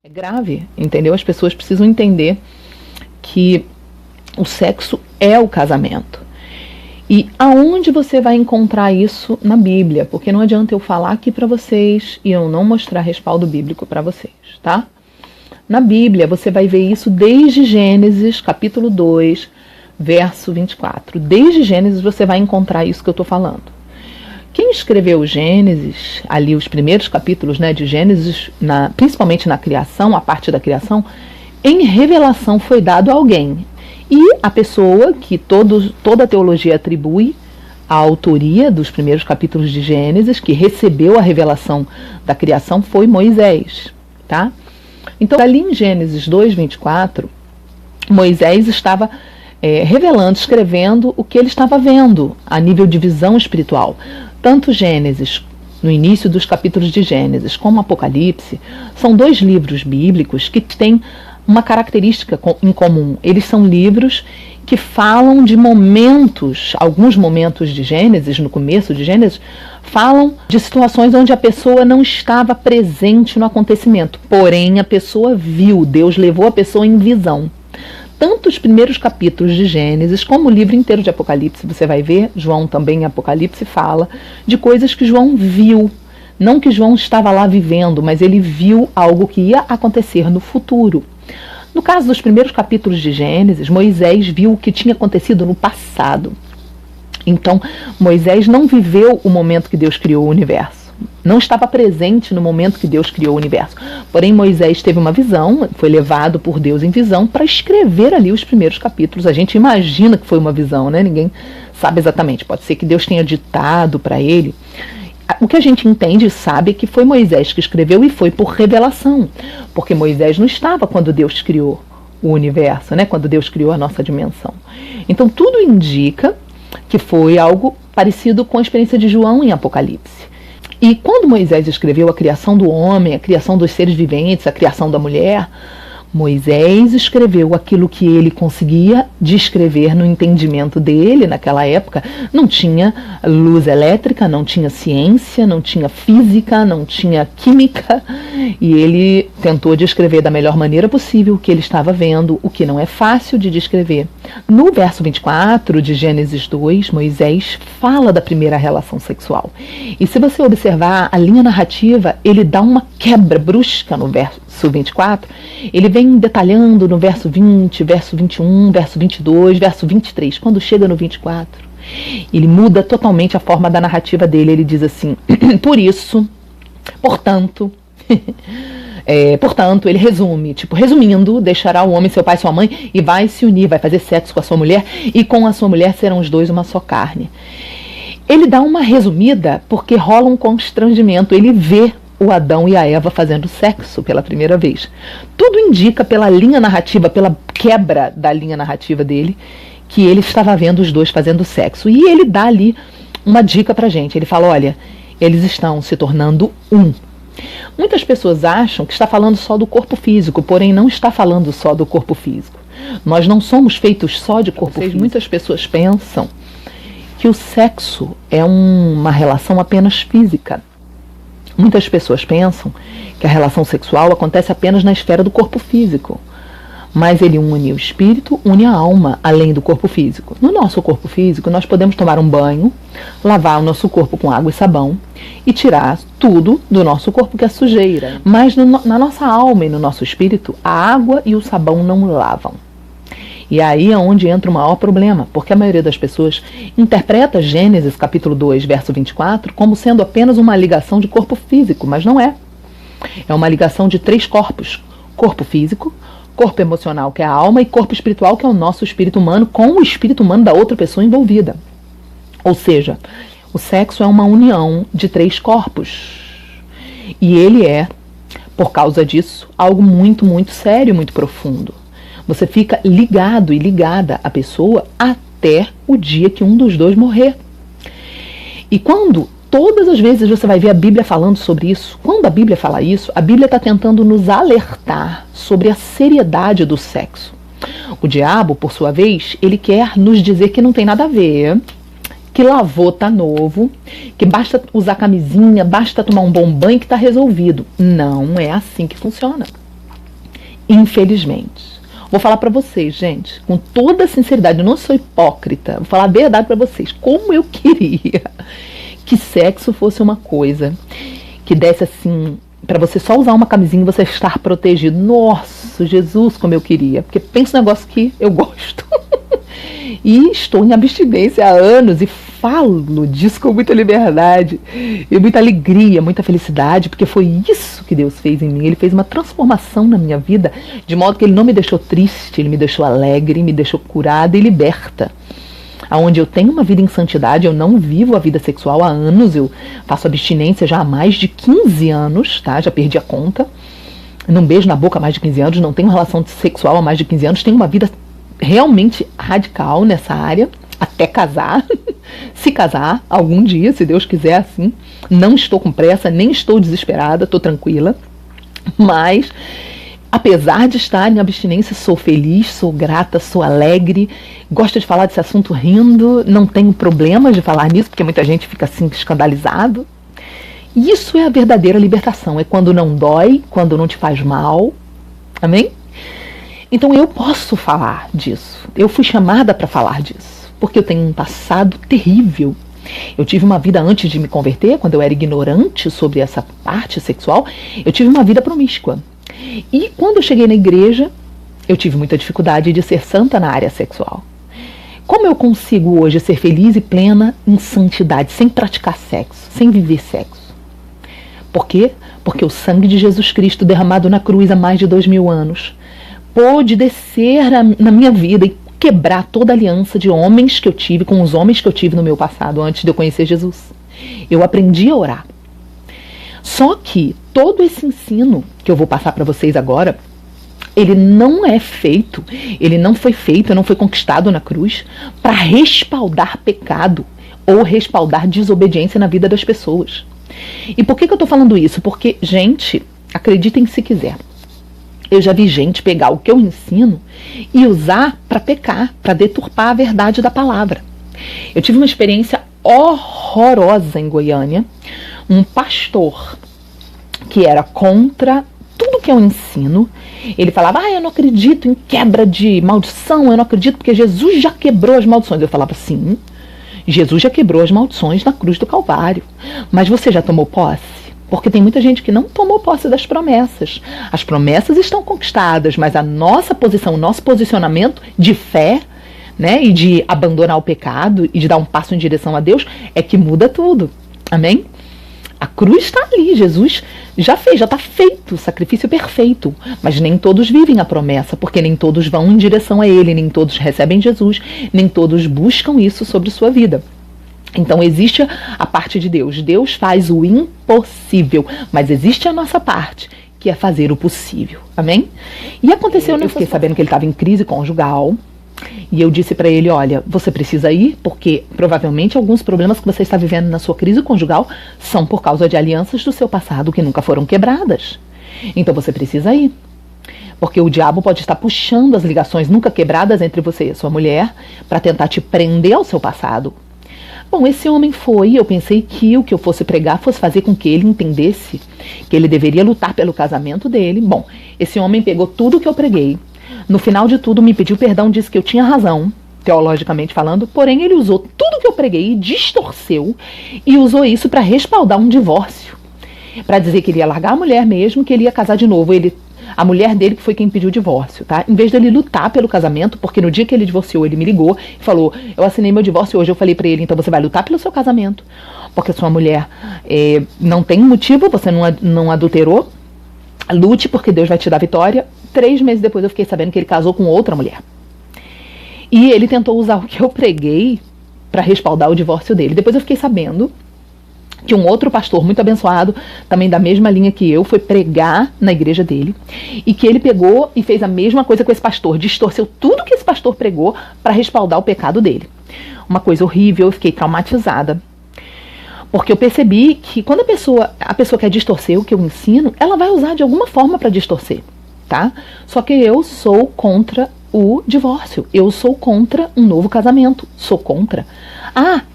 É grave, entendeu? As pessoas precisam entender que o sexo é o casamento. E aonde você vai encontrar isso na Bíblia? Porque não adianta eu falar aqui para vocês e eu não mostrar respaldo bíblico para vocês, tá? Na Bíblia você vai ver isso desde Gênesis, capítulo 2, verso 24. Desde Gênesis você vai encontrar isso que eu estou falando. Quem escreveu Gênesis, ali os primeiros capítulos, né, de Gênesis, principalmente na criação, a parte da criação, em revelação foi dado a alguém. E a pessoa que toda a teologia atribui a autoria dos primeiros capítulos de Gênesis, que recebeu a revelação da criação, foi Moisés. Tá? Então, ali em Gênesis 2:24, Moisés estava revelando, escrevendo o que ele estava vendo a nível de visão espiritual. Tanto Gênesis, no início dos capítulos de Gênesis, como Apocalipse, são dois livros bíblicos que têm uma característica em comum. Eles são livros que falam de momentos, alguns momentos de Gênesis, no começo de Gênesis, falam de situações onde a pessoa não estava presente no acontecimento, porém a pessoa viu, Deus levou a pessoa em visão. Tanto os primeiros capítulos de Gênesis, como o livro inteiro de Apocalipse, você vai ver, João também em Apocalipse fala de coisas que João viu. Não que João estava lá vivendo, mas ele viu algo que ia acontecer no futuro. No caso dos primeiros capítulos de Gênesis, Moisés viu o que tinha acontecido no passado. Então, Moisés não viveu o momento que Deus criou o universo. Não estava presente no momento que Deus criou o universo. Porém, Moisés teve uma visão, foi levado por Deus em visão para escrever ali os primeiros capítulos. A gente imagina que foi uma visão, né? Ninguém sabe exatamente. Pode ser que Deus tenha ditado para ele. O que a gente entende e sabe é que foi Moisés que escreveu e foi por revelação. Porque Moisés não estava quando Deus criou o universo, né? Quando Deus criou a nossa dimensão. Então, tudo indica que foi algo parecido com a experiência de João em Apocalipse. E quando Moisés escreveu a criação do homem, a criação dos seres viventes, a criação da mulher, Moisés escreveu aquilo que ele conseguia descrever no entendimento dele naquela época. Não tinha luz elétrica, não tinha ciência, não tinha física, não tinha química. E ele tentou descrever da melhor maneira possível o que ele estava vendo, o que não é fácil de descrever. No verso 24 de Gênesis 2, Moisés fala da primeira relação sexual. E se você observar a linha narrativa, ele dá uma quebra brusca no verso 24, ele vem detalhando no verso 20, verso 21, verso 22, verso 23. Quando chega no 24, ele muda totalmente a forma da narrativa dele. Ele diz assim, por isso, portanto, ele resume, resumindo, deixará o homem seu pai e sua mãe e vai se unir, vai fazer sexo com a sua mulher e com a sua mulher serão os dois uma só carne. Ele dá uma resumida porque rola um constrangimento, ele vê o Adão e a Eva fazendo sexo pela primeira vez. Tudo indica pela linha narrativa, pela quebra da linha narrativa dele, que ele estava vendo os dois fazendo sexo. E ele dá ali uma dica pra gente. Ele fala, olha, eles estão se tornando um. Muitas pessoas acham que está falando só do corpo físico, porém não está falando só do corpo físico. Nós não somos feitos só de corpo físico. Muitas pessoas pensam que o sexo é uma relação apenas física. Muitas pessoas pensam que a relação sexual acontece apenas na esfera do corpo físico. Mas ele une o espírito, une a alma, além do corpo físico. No nosso corpo físico, nós podemos tomar um banho, lavar o nosso corpo com água e sabão e tirar tudo do nosso corpo que é sujeira. Mas na nossa alma e no nosso espírito, a água e o sabão não lavam. E aí é onde entra o maior problema, porque a maioria das pessoas interpreta Gênesis capítulo 2, verso 24, como sendo apenas uma ligação de corpo físico, mas não é. É uma ligação de 3 corpos. Corpo físico, corpo emocional, que é a alma, e corpo espiritual, que é o nosso espírito humano, com o espírito humano da outra pessoa envolvida. Ou seja, o sexo é uma união de 3 corpos. E ele é, por causa disso, algo muito, muito sério, muito profundo. Você fica ligado e ligada à pessoa até o dia que um dos dois morrer. E quando, todas as vezes você vai ver a Bíblia falando sobre isso, quando a Bíblia fala isso, a Bíblia está tentando nos alertar sobre a seriedade do sexo. O diabo, por sua vez, ele quer nos dizer que não tem nada a ver, que lavou tá novo, que basta usar camisinha, basta tomar um bom banho que está resolvido. Não é assim que funciona. Infelizmente. Vou falar pra vocês, gente, com toda sinceridade, eu não sou hipócrita, vou falar a verdade pra vocês. Como eu queria que sexo fosse uma coisa que desse assim, pra você só usar uma camisinha e você estar protegido. Nossa, Jesus, como eu queria. Porque pensa um negócio que eu gosto. E estou em abstinência há anos e falo disso com muita liberdade e muita alegria, muita felicidade, porque foi isso que Deus fez em mim. Ele fez uma transformação na minha vida, de modo que Ele não me deixou triste, Ele me deixou alegre, me deixou curada e liberta. Onde eu tenho uma vida em santidade, eu não vivo a vida sexual há anos, eu faço abstinência já há mais de 15 anos, tá? Já perdi a conta. Não beijo na boca há mais de 15 anos, não tenho relação sexual há mais de 15 anos, tenho uma vida realmente radical nessa área, até casar, se casar algum dia, se Deus quiser assim. Não estou com pressa, nem estou desesperada, estou tranquila, mas apesar de estar em abstinência, sou feliz, sou grata, sou alegre, gosto de falar desse assunto rindo, não tenho problema de falar nisso, porque muita gente fica assim escandalizado. Isso é a verdadeira libertação, é quando não dói, quando não te faz mal, amém? Então eu posso falar disso, eu fui chamada para falar disso, porque eu tenho um passado terrível. Eu tive uma vida antes de me converter, quando eu era ignorante sobre essa parte sexual, eu tive uma vida promíscua. E quando eu cheguei na igreja, eu tive muita dificuldade de ser santa na área sexual. Como eu consigo hoje ser feliz e plena em santidade, sem praticar sexo, sem viver sexo? Por quê? Porque o sangue de Jesus Cristo derramado na cruz há mais de 2000 anos pôde descer na minha vida e quebrar toda a aliança de homens que eu tive com os homens que eu tive no meu passado antes de eu conhecer Jesus. Eu aprendi a orar. Só que todo esse ensino que eu vou passar para vocês agora, ele não é feito, ele não foi feito, não foi conquistado na cruz para respaldar pecado ou respaldar desobediência na vida das pessoas. E por que eu estou falando isso? Porque, gente, acreditem se quiser, eu já vi gente pegar o que eu ensino e usar para pecar, para deturpar a verdade da palavra. Eu tive uma experiência horrorosa em Goiânia. Um pastor que era contra tudo que eu ensino, ele falava, eu não acredito em quebra de maldição, eu não acredito porque Jesus já quebrou as maldições. Eu falava, sim, Jesus já quebrou as maldições na cruz do Calvário, mas você já tomou posse? Porque tem muita gente que não tomou posse das promessas. As promessas estão conquistadas, mas a nossa posição, o nosso posicionamento de fé, né, e de abandonar o pecado e de dar um passo em direção a Deus é que muda tudo. Amém? A cruz está ali, Jesus já fez, já está feito, o sacrifício perfeito. Mas nem todos vivem a promessa, porque nem todos vão em direção a Ele, nem todos recebem Jesus, nem todos buscam isso sobre sua vida. Então existe a parte de Deus. Deus faz o impossível, mas existe a nossa parte, que é fazer o possível. Amém? E aconteceu, eu fiquei sabendo que ele estava em crise conjugal. E eu disse para ele, olha, você precisa ir, porque provavelmente alguns problemas que você está vivendo na sua crise conjugal são por causa de alianças do seu passado que nunca foram quebradas. Então você precisa ir. Porque o diabo pode estar puxando as ligações nunca quebradas entre você e a sua mulher para tentar te prender ao seu passado. Bom, esse homem foi, eu pensei que o que eu fosse pregar fosse fazer com que ele entendesse que ele deveria lutar pelo casamento dele. Bom, esse homem pegou tudo que eu preguei. No final de tudo, me pediu perdão, disse que eu tinha razão, teologicamente falando, porém ele usou tudo que eu preguei, distorceu e usou isso para respaldar um divórcio. Para dizer que ele ia largar a mulher mesmo, que ele ia casar de novo. A mulher dele que foi quem pediu o divórcio, tá? Em vez dele lutar pelo casamento, porque no dia que ele divorciou, ele me ligou e falou, eu assinei meu divórcio hoje, eu falei pra ele, então você vai lutar pelo seu casamento, porque sua mulher não tem motivo, você não adulterou, lute porque Deus vai te dar vitória. 3 meses depois eu fiquei sabendo que ele casou com outra mulher. E ele tentou usar o que eu preguei para respaldar o divórcio dele. Depois eu fiquei sabendo que um outro pastor muito abençoado, também da mesma linha que eu, foi pregar na igreja dele, e que ele pegou e fez a mesma coisa com esse pastor, distorceu tudo que esse pastor pregou para respaldar o pecado dele. Uma coisa horrível, eu fiquei traumatizada, porque eu percebi que quando a pessoa quer distorcer o que eu ensino, ela vai usar de alguma forma para distorcer, tá? Só que eu sou contra o divórcio, eu sou contra um novo casamento, sou contra.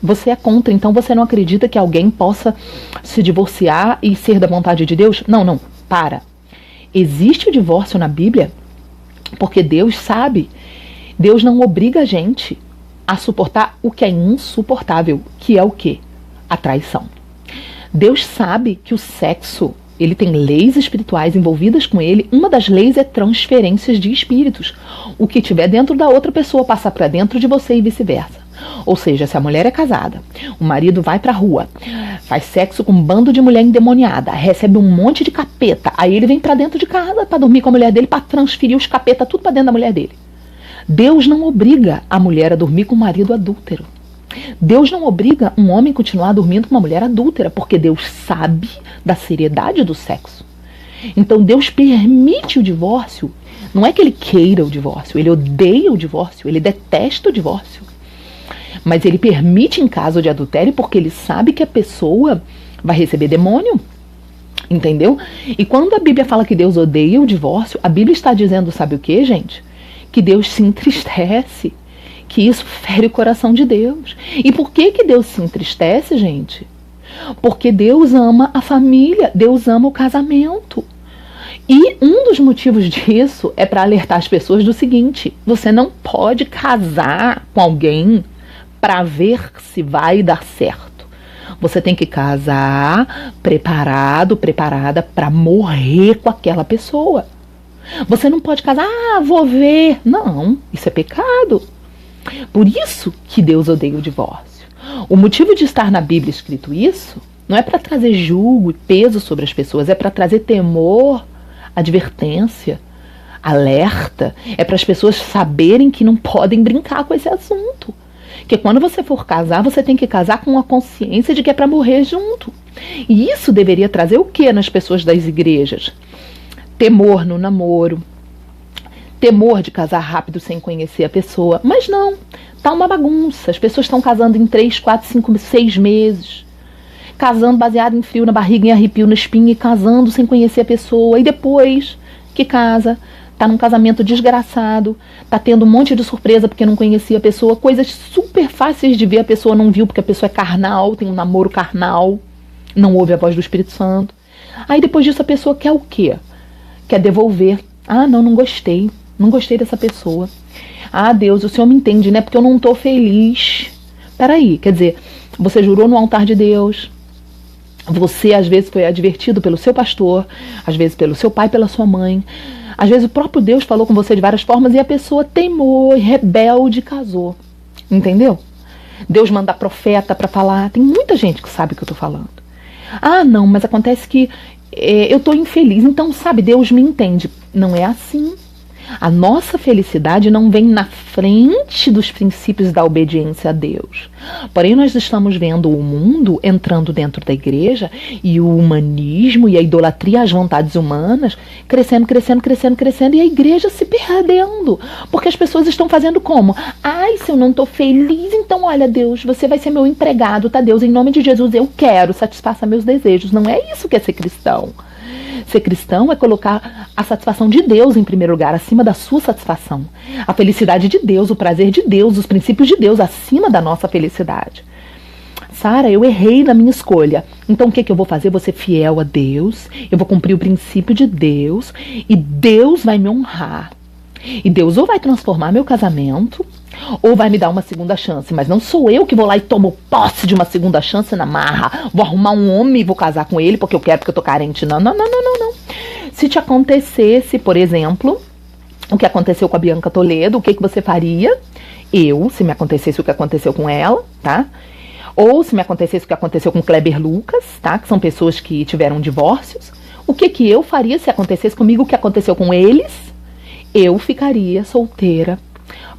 Você é contra, então você não acredita que alguém possa se divorciar e ser da vontade de Deus? Não, para. Existe o divórcio na Bíblia? Porque Deus sabe, Deus não obriga a gente a suportar o que é insuportável, que é o quê? A traição. Deus sabe que o sexo, ele tem leis espirituais envolvidas com ele. Uma das leis é transferências de espíritos. O que tiver dentro da outra pessoa passa para dentro de você e vice-versa. Ou seja, se a mulher é casada, o marido vai pra rua, faz sexo com um bando de mulher endemoniada, recebe um monte de capeta, aí ele vem pra dentro de casa pra dormir com a mulher dele, pra transferir os capeta tudo pra dentro da mulher dele. Deus não obriga a mulher a dormir com o marido adúltero. Deus não obriga um homem a continuar dormindo com uma mulher adúltera, porque Deus sabe da seriedade do sexo. Então Deus permite o divórcio. Não é que ele queira o divórcio, ele odeia o divórcio, ele detesta o divórcio. Mas ele permite em caso de adultério porque ele sabe que a pessoa vai receber demônio. Entendeu? E quando a Bíblia fala que Deus odeia o divórcio, a Bíblia está dizendo, sabe o que, gente? Que Deus se entristece, que isso fere o coração de Deus. E por que Deus se entristece, gente? Porque Deus ama a família, Deus ama o casamento. E um dos motivos disso é para alertar as pessoas do seguinte: você não pode casar com alguém para ver se vai dar certo. Você tem que casar preparado, preparada para morrer com aquela pessoa. Você não pode casar, vou ver. Não, isso é pecado. Por isso que Deus odeia o divórcio. O motivo de estar na Bíblia escrito isso não é para trazer julgo e peso sobre as pessoas, é para trazer temor, advertência, alerta. É para as pessoas saberem que não podem brincar com esse assunto. Que quando você for casar, você tem que casar com a consciência de que é para morrer junto. E isso deveria trazer o que nas pessoas das igrejas? Temor no namoro, temor de casar rápido sem conhecer a pessoa. Mas não, tá uma bagunça. As pessoas estão casando em 3, 4, 5, 6 meses. Casando baseado em frio na barriga, em arrepio na espinha, e casando sem conhecer a pessoa. E depois que casa, tá num casamento desgraçado, tá tendo um monte de surpresa porque não conhecia a pessoa, coisas super fáceis de ver, a pessoa não viu porque a pessoa é carnal, tem um namoro carnal, não ouve a voz do Espírito Santo. Aí depois disso a pessoa quer o quê? Quer devolver. Ah, não gostei dessa pessoa. Ah, Deus, o Senhor me entende, né? Porque eu não tô feliz. Peraí, quer dizer, você jurou no altar de Deus, você às vezes foi advertido pelo seu pastor, às vezes pelo seu pai, pela sua mãe, às vezes o próprio Deus falou com você de várias formas e a pessoa teimou, rebelde, casou. Entendeu? Deus manda profeta para falar. Tem muita gente que sabe o que eu tô falando. Ah, não, mas acontece que eu tô infeliz, então, sabe, Deus me entende. Não é assim. A nossa felicidade não vem na frente dos princípios da obediência a Deus. Porém, nós estamos vendo o mundo entrando dentro da igreja e o humanismo e a idolatria às vontades humanas crescendo, e a igreja se perdendo. Porque as pessoas estão fazendo como? Ai, se eu não estou feliz, então olha, Deus, você vai ser meu empregado, tá, Deus? Em nome de Jesus, eu quero, satisfaça meus desejos. Não é isso que é ser cristão. Ser cristão é colocar a satisfação de Deus em primeiro lugar, acima da sua satisfação. A felicidade de Deus, o prazer de Deus, os princípios de Deus acima da nossa felicidade. Sara, eu errei na minha escolha. Então o que eu vou fazer? Vou ser fiel a Deus, eu vou cumprir o princípio de Deus e Deus vai me honrar. E Deus ou vai transformar meu casamento ou vai me dar uma segunda chance, mas não sou eu que vou lá e tomo posse de uma segunda chance na marra, vou arrumar um homem e vou casar com ele porque eu quero, porque eu tô carente. Não. Se te acontecesse, por exemplo, o que aconteceu com a Bianca Toledo, o que você faria? Se me acontecesse o que aconteceu com ela, tá? Ou se me acontecesse o que aconteceu com Kleber Lucas, tá? Que são pessoas que tiveram divórcios. O que eu faria se acontecesse comigo o que aconteceu com eles? Eu ficaria solteira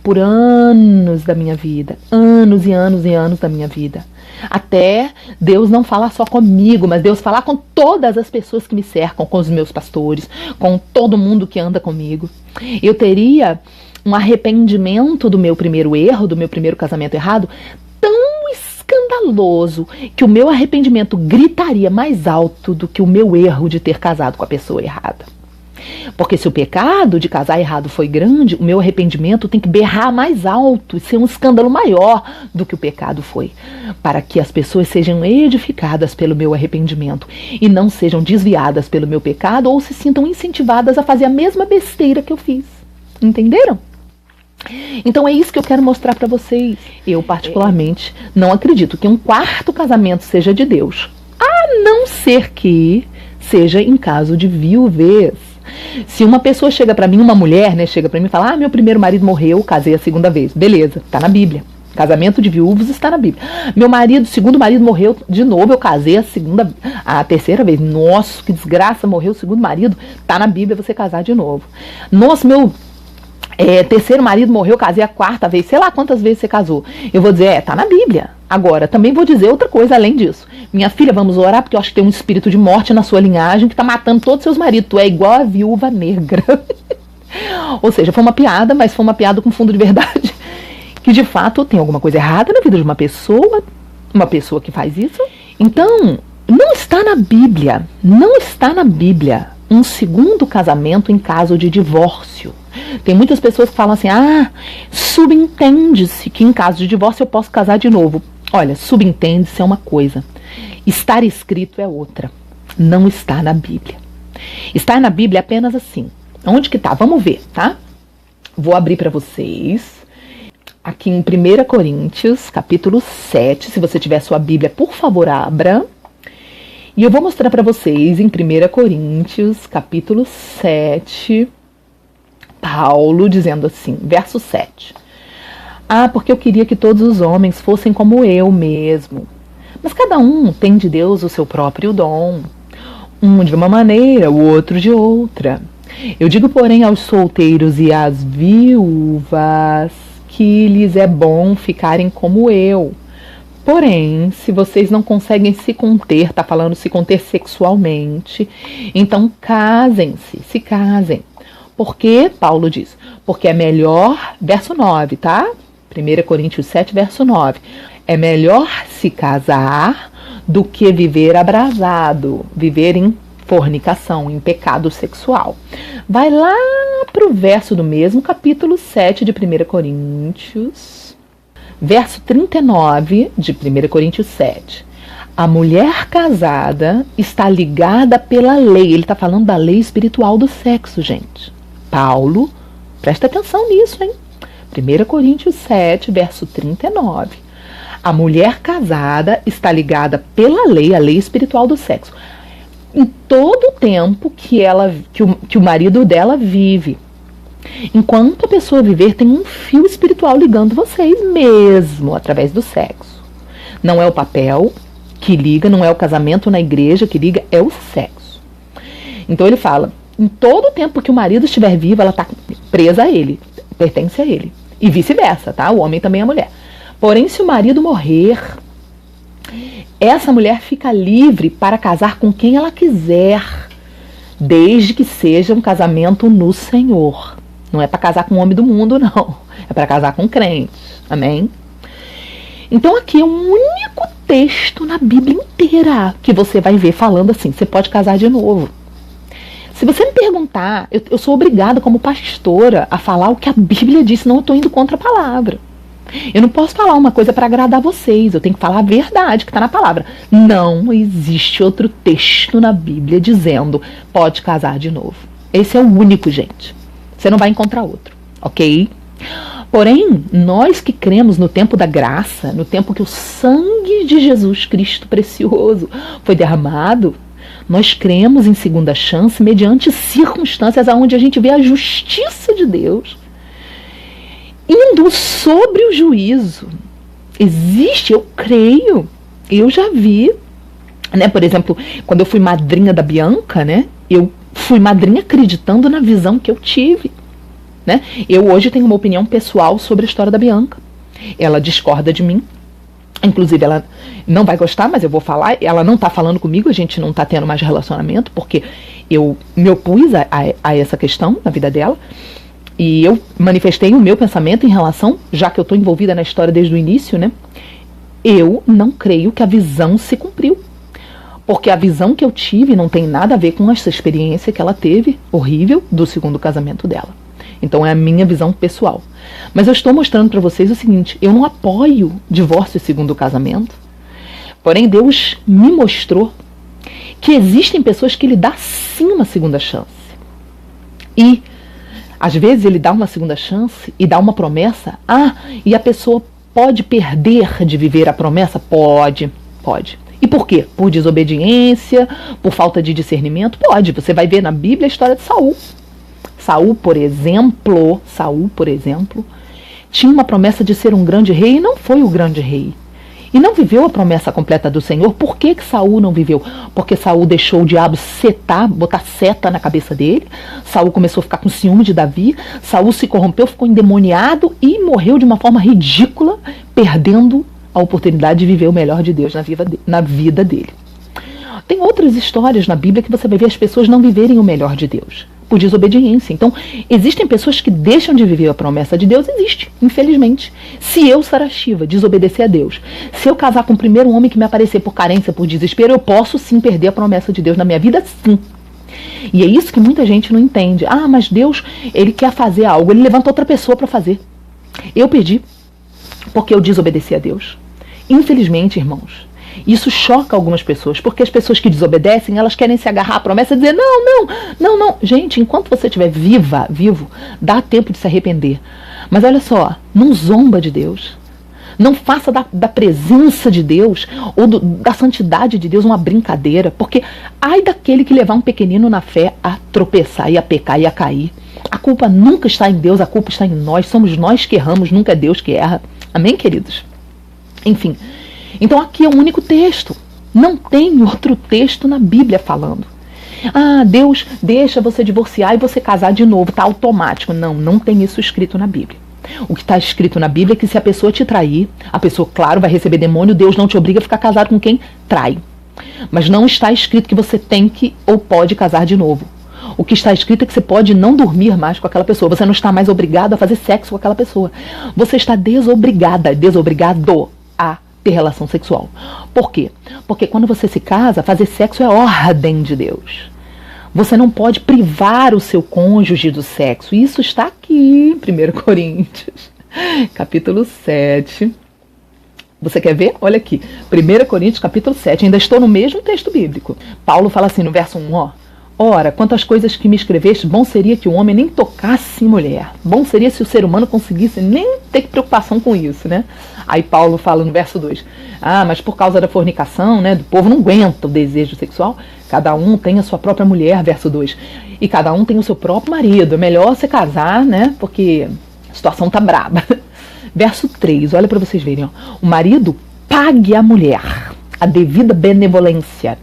por anos da minha vida, anos e anos e anos da minha vida, até Deus não falar só comigo, mas Deus falar com todas as pessoas que me cercam, com os meus pastores, com todo mundo que anda comigo. Eu teria um arrependimento do meu primeiro erro, do meu primeiro casamento errado, tão escandaloso que o meu arrependimento gritaria mais alto do que o meu erro de ter casado com a pessoa errada. Porque se o pecado de casar errado foi grande, o meu arrependimento tem que berrar mais alto e ser um escândalo maior do que o pecado foi, para que as pessoas sejam edificadas pelo meu arrependimento e não sejam desviadas pelo meu pecado ou se sintam incentivadas a fazer a mesma besteira que eu fiz. Entenderam? Então é isso que eu quero mostrar para vocês. Eu particularmente não acredito que um quarto casamento seja de Deus, a não ser que seja em caso de viuvez. Se uma pessoa chega para mim, uma mulher, né, chega para mim e fala: meu primeiro marido morreu, casei a segunda vez. Beleza, tá na Bíblia. Casamento de viúvos está na Bíblia. Meu marido, segundo marido morreu de novo, eu casei a terceira vez. Nossa, que desgraça, morreu o segundo marido. Tá na Bíblia você casar de novo. Nossa, meu terceiro marido morreu, casei a quarta vez. Sei lá quantas vezes você casou. Eu vou dizer, tá na Bíblia. Agora, também vou dizer outra coisa além disso. Minha filha, vamos orar, porque eu acho que tem um espírito de morte na sua linhagem que tá matando todos os seus maridos. Tu é igual a viúva negra. Ou seja, foi uma piada, mas foi uma piada com fundo de verdade. Que de fato tem alguma coisa errada na vida de uma pessoa que faz isso. Então, não está na Bíblia um segundo casamento em caso de divórcio. Tem muitas pessoas que falam assim: subentende-se que em caso de divórcio eu posso casar de novo. Olha, subentende-se é uma coisa, estar escrito é outra. Não está na Bíblia. Estar na Bíblia é apenas assim. Onde que tá? Vamos ver, tá? Vou abrir para vocês. Aqui em 1 Coríntios, capítulo 7, se você tiver sua Bíblia, por favor, abra. E eu vou mostrar para vocês em 1 Coríntios, capítulo 7, Paulo dizendo assim, verso 7. Porque eu queria que todos os homens fossem como eu mesmo. Mas cada um tem de Deus o seu próprio dom. Um de uma maneira, o outro de outra. Eu digo, porém, aos solteiros e às viúvas que lhes é bom ficarem como eu. Porém, se vocês não conseguem se conter, tá falando se conter sexualmente, então se casem. Porque, Paulo diz, porque é melhor, verso 9, tá? 1 Coríntios 7, verso 9. É melhor se casar do que viver abrasado, viver em fornicação, em pecado sexual. Vai lá para o verso do mesmo capítulo 7 de 1 Coríntios, verso 39 de 1 Coríntios 7. A mulher casada está ligada pela lei. Ele está falando da lei espiritual do sexo, gente. Paulo, presta atenção nisso, hein? 1 Coríntios 7, verso 39. A mulher casada está ligada pela lei, a lei espiritual do sexo, em todo o tempo que o marido dela vive. Enquanto a pessoa viver, tem um fio espiritual ligando vocês mesmo, através do sexo. Não é o papel que liga, não é o casamento na igreja que liga, é o sexo. Então ele fala, em todo o tempo que o marido estiver vivo, ela está presa a ele, pertence a ele. E vice-versa, tá? O homem também é a mulher. Porém, se o marido morrer, essa mulher fica livre para casar com quem ela quiser, desde que seja um casamento no Senhor. Não é para casar com o homem do mundo, não. É para casar com crente. Amém? Então aqui é o único texto na Bíblia inteira que você vai ver falando assim, você pode casar de novo. Se você me perguntar, eu sou obrigada como pastora a falar o que a Bíblia diz, senão eu estou indo contra a palavra. Eu não posso falar uma coisa para agradar vocês, eu tenho que falar a verdade que está na palavra. Não existe outro texto na Bíblia dizendo pode casar de novo. Esse é o único, gente. Você não vai encontrar outro, ok? Porém, nós que cremos no tempo da graça, no tempo que o sangue de Jesus Cristo precioso foi derramado, nós cremos em segunda chance mediante circunstâncias onde a gente vê a justiça de Deus indo sobre o juízo. Existe, eu creio, eu já vi, né? Por exemplo, quando eu fui madrinha da Bianca, né? Eu fui madrinha acreditando na visão que eu tive, né? Eu hoje tenho uma opinião pessoal sobre a história da Bianca. Ela discorda de mim. Inclusive, ela não vai gostar, mas eu vou falar. Ela não está falando comigo, a gente não está tendo mais relacionamento, porque eu me opus a essa questão na vida dela. E eu manifestei o meu pensamento em relação, já que eu estou envolvida na história desde o início, né? Eu não creio que a visão se cumpriu. Porque a visão que eu tive não tem nada a ver com essa experiência que ela teve, horrível, do segundo casamento dela. Então é a minha visão pessoal. Mas eu estou mostrando para vocês o seguinte, eu não apoio divórcio segundo casamento. Porém, Deus me mostrou que existem pessoas que lhe dão sim uma segunda chance. E Às vezes ele dá uma segunda chance e dá uma promessa. E a pessoa pode perder de viver a promessa? Pode. E por quê? Por desobediência, por falta de discernimento? Pode. Você vai ver na Bíblia a história de Saul. Saul, por exemplo, tinha uma promessa de ser um grande rei e não foi o grande rei. E não viveu a promessa completa do Senhor. Por que Saul não viveu? Porque Saul deixou o diabo botar seta na cabeça dele. Saul começou a ficar com ciúme de Davi. Saul se corrompeu, ficou endemoniado e morreu de uma forma ridícula, perdendo a oportunidade de viver o melhor de Deus na vida dele. Tem outras histórias na Bíblia que você vai ver as pessoas não viverem o melhor de Deus, por desobediência. Então, existem pessoas que deixam de viver a promessa de Deus, existe, infelizmente. Se eu, Sara Shiva, desobedecer a Deus, se eu casar com o primeiro homem que me aparecer por carência, por desespero, eu posso sim perder a promessa de Deus na minha vida, sim. E é isso que muita gente não entende. Mas Deus, ele quer fazer algo, ele levanta outra pessoa para fazer. Eu perdi, porque eu desobedeci a Deus. Infelizmente, irmãos, isso choca algumas pessoas, porque as pessoas que desobedecem, elas querem se agarrar à promessa e dizer, não. Gente, enquanto você estiver vivo, dá tempo de se arrepender. Mas olha só, não zomba de Deus. Não faça da presença de Deus ou da santidade de Deus uma brincadeira, porque ai daquele que levar um pequenino na fé a tropeçar e a pecar e a cair. A culpa nunca está em Deus, a culpa está em nós. Somos nós que erramos, nunca é Deus que erra. Amém, queridos? Enfim, então aqui é o único texto. Não tem outro texto na Bíblia falando. Deus deixa você divorciar e você casar de novo, tá automático. Não tem isso escrito na Bíblia. O que está escrito na Bíblia é que se a pessoa te trair, a pessoa, claro, vai receber demônio, Deus não te obriga a ficar casado com quem trai. Mas não está escrito que você tem que ou pode casar de novo. O que está escrito é que você pode não dormir mais com aquela pessoa. Você não está mais obrigado a fazer sexo com aquela pessoa. Você está desobrigado a ter relação sexual. Por quê? Porque quando você se casa, fazer sexo é ordem de Deus. Você não pode privar o seu cônjuge do sexo. Isso está aqui em 1 Coríntios, capítulo 7. Você quer ver? Olha aqui. 1 Coríntios, capítulo 7. Ainda estou no mesmo texto bíblico. Paulo fala assim no verso 1, Ora, quanto às coisas que me escreveste, bom seria que o homem nem tocasse em mulher. Bom seria se o ser humano conseguisse nem ter preocupação com isso, né? Aí Paulo fala no verso 2, mas por causa da fornicação, né, do povo não aguenta o desejo sexual, cada um tem a sua própria mulher, verso 2, e cada um tem o seu próprio marido. É melhor você casar, né, porque a situação tá braba. Verso 3, olha para vocês verem, o marido pague a mulher a devida benevolência.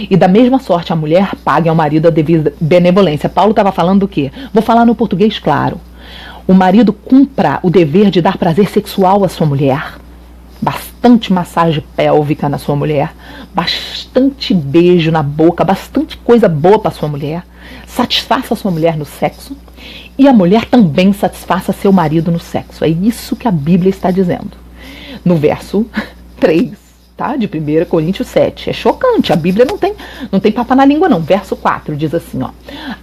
E da mesma sorte a mulher pague ao marido a devida benevolência. Paulo estava falando do quê? Vou falar no português claro. O marido cumpra o dever de dar prazer sexual à sua mulher. Bastante massagem pélvica na sua mulher. Bastante beijo na boca. Bastante coisa boa para sua mulher. Satisfaça a sua mulher no sexo. E a mulher também satisfaça seu marido no sexo. É isso que a Bíblia está dizendo. No verso 3. De 1 Coríntios 7. É chocante, a Bíblia não tem papo na língua não. Verso 4 diz assim,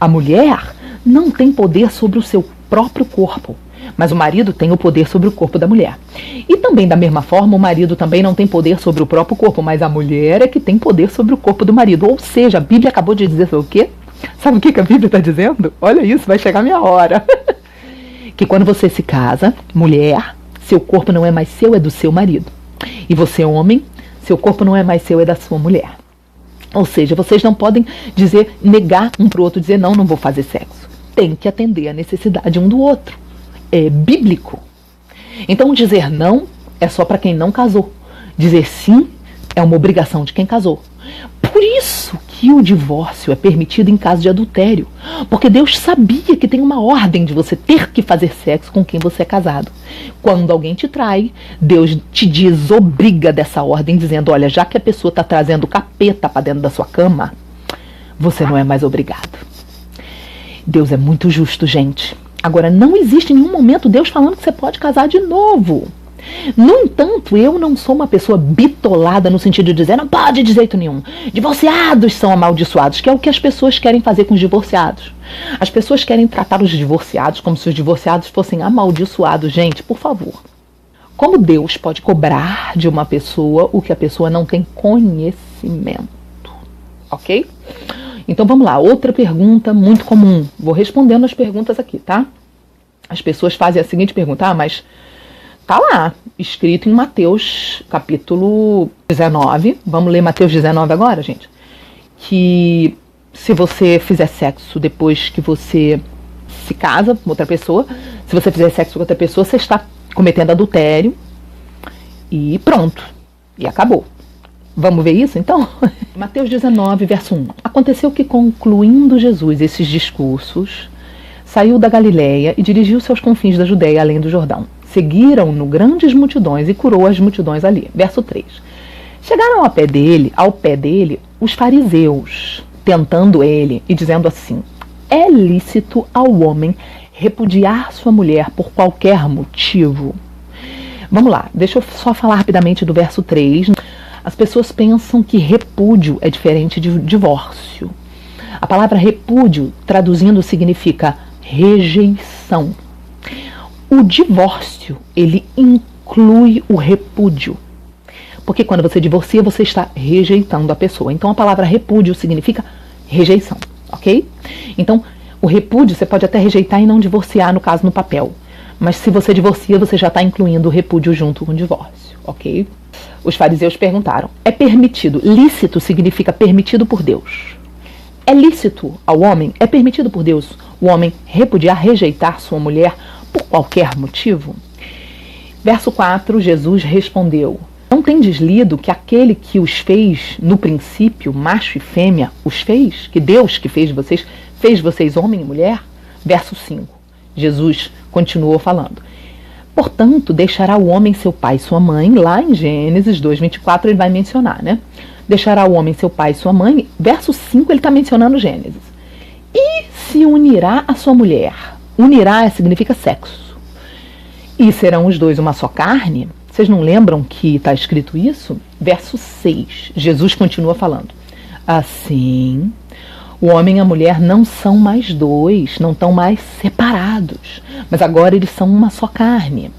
a mulher não tem poder sobre o seu próprio corpo, mas o marido tem o poder sobre o corpo da mulher. E também da mesma forma, o marido também não tem poder sobre o próprio corpo, mas a mulher é que tem poder sobre o corpo do marido. Ou seja, a Bíblia acabou de dizer o quê? Sabe o que a Bíblia está dizendo? Olha isso, vai chegar a minha hora. Que quando você se casa, mulher, seu corpo não é mais seu, é do seu marido. E você, homem, seu corpo não é mais seu, é da sua mulher. Ou seja, vocês não podem negar um para o outro, dizer não vou fazer sexo. Tem que atender a necessidade um do outro. É bíblico. Então dizer não é só para quem não casou. Dizer sim é uma obrigação de quem casou. Por isso que o divórcio é permitido em caso de adultério. Porque Deus sabia que tem uma ordem de você ter que fazer sexo com quem você é casado. Quando alguém te trai, Deus te desobriga dessa ordem, dizendo, olha, já que a pessoa está trazendo capeta para dentro da sua cama, você não é mais obrigado. Deus é muito justo, gente. Agora, não existe em nenhum momento Deus falando que você pode casar de novo. No entanto, eu não sou uma pessoa bitolada no sentido de dizer, não pode de jeito nenhum. Divorciados são amaldiçoados, que é o que as pessoas querem fazer com os divorciados. As pessoas querem tratar os divorciados como se os divorciados fossem amaldiçoados. Gente, por favor. Como Deus pode cobrar de uma pessoa o que a pessoa não tem conhecimento? Ok? Então vamos lá, outra pergunta muito comum. Vou respondendo as perguntas aqui, tá? As pessoas fazem a seguinte pergunta: mas tá lá, escrito em Mateus capítulo 19. Vamos ler Mateus 19 agora, gente? Que se você fizer sexo depois que você se casa com outra pessoa, se você fizer sexo com outra pessoa, você está cometendo adultério e pronto, e acabou. Vamos ver isso então? Mateus 19, verso 1. Aconteceu que, concluindo Jesus esses discursos, saiu da Galileia e dirigiu-se aos confins da Judeia, além do Jordão. Seguiram-no grandes multidões e curou as multidões ali. Verso 3. Chegaram ao pé dele, os fariseus, tentando ele e dizendo assim: é lícito ao homem repudiar sua mulher por qualquer motivo? Vamos lá, deixa eu só falar rapidamente do verso 3. As pessoas pensam que repúdio é diferente de divórcio. A palavra repúdio, traduzindo, significa rejeição. O divórcio, ele inclui o repúdio. Porque quando você divorcia, você está rejeitando a pessoa. Então a palavra repúdio significa rejeição, ok? Então o repúdio você pode até rejeitar e não divorciar, no caso, no papel. Mas se você divorcia, você já está incluindo o repúdio junto com o divórcio, ok? Os fariseus perguntaram: é permitido? Lícito significa permitido por Deus. É lícito ao homem, é permitido por Deus o homem repudiar, rejeitar sua mulher por qualquer motivo? Verso 4, Jesus respondeu: não tendes lido que aquele que os fez no princípio, macho e fêmea, os fez? Que Deus que fez vocês homem e mulher? Verso 5, Jesus continuou falando: portanto, deixará o homem seu pai e sua mãe. Lá em Gênesis 2:24 ele vai mencionar, né? Deixará o homem seu pai e sua mãe. Verso 5 ele está mencionando Gênesis. E se unirá a sua mulher. Unirá significa sexo. E serão os dois uma só carne? Vocês não lembram que está escrito isso? Verso 6, Jesus continua falando: assim, o homem e a mulher não são mais dois, não estão mais separados, mas agora eles são uma só carne.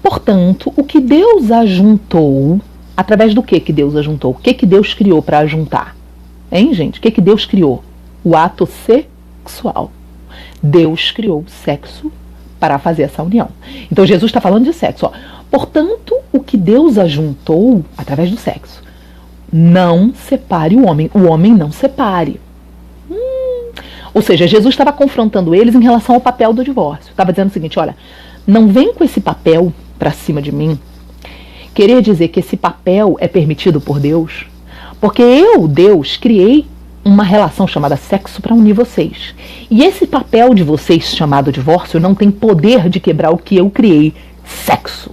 Portanto, o que Deus ajuntou, através do que Deus ajuntou? O que Deus criou para ajuntar? Hein, gente? O que Deus criou? O ato sexual. Deus criou o sexo para fazer essa união. Então Jesus está falando de sexo. Ó. Portanto, o que Deus ajuntou, através do sexo, não separe o homem não separe. Ou seja, Jesus estava confrontando eles em relação ao papel do divórcio. Estava dizendo o seguinte: olha, não vem com esse papel para cima de mim, querer dizer que esse papel é permitido por Deus, porque eu, Deus, criei uma relação chamada sexo para unir vocês. E esse papel de vocês, chamado divórcio, não tem poder de quebrar o que eu criei, sexo.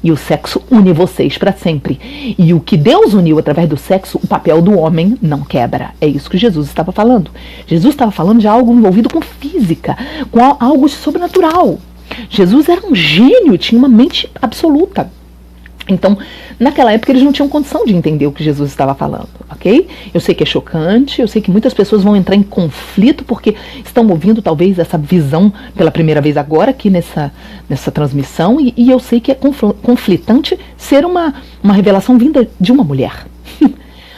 E o sexo une vocês para sempre. E o que Deus uniu através do sexo, o papel do homem não quebra. É isso que Jesus estava falando. Jesus estava falando de algo envolvido com física, com algo sobrenatural. Jesus era um gênio, tinha uma mente absoluta. Então, naquela época, eles não tinham condição de entender o que Jesus estava falando, ok? Eu sei que é chocante, eu sei que muitas pessoas vão entrar em conflito porque estão ouvindo, talvez, essa visão pela primeira vez agora aqui nessa transmissão, e eu sei que é conflitante ser uma revelação vinda de uma mulher.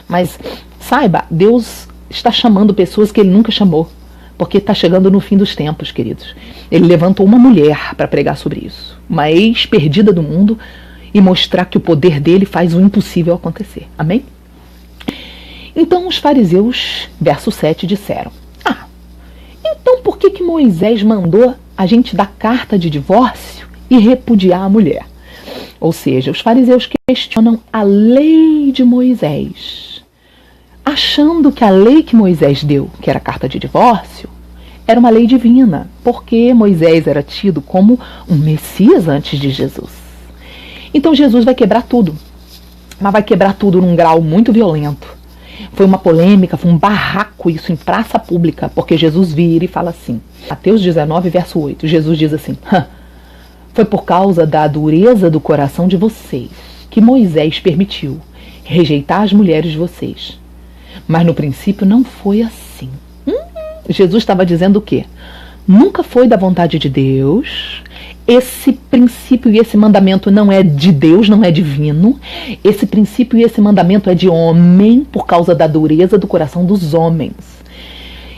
Mas, saiba, Deus está chamando pessoas que Ele nunca chamou, porque está chegando no fim dos tempos, queridos. Ele levantou uma mulher para pregar sobre isso, uma ex-perdida do mundo, e mostrar que o poder dele faz o impossível acontecer. Amém? Então os fariseus, verso 7, disseram: então por que Moisés mandou a gente dar carta de divórcio e repudiar a mulher? Ou seja, os fariseus questionam a lei de Moisés, achando que a lei que Moisés deu, que era a carta de divórcio, era uma lei divina, porque Moisés era tido como um Messias antes de Jesus. Então Jesus vai quebrar tudo, mas vai quebrar tudo num grau muito violento. Foi uma polêmica, foi um barraco isso em praça pública, porque Jesus vira e fala assim, Mateus 19, verso 8, Jesus diz assim: foi por causa da dureza do coração de vocês que Moisés permitiu rejeitar as mulheres de vocês. Mas no princípio não foi assim. Jesus estava dizendo o quê? Nunca foi da vontade de Deus. Esse princípio e esse mandamento não é de Deus, não é divino. Esse princípio e esse mandamento é de homem por causa da dureza do coração dos homens.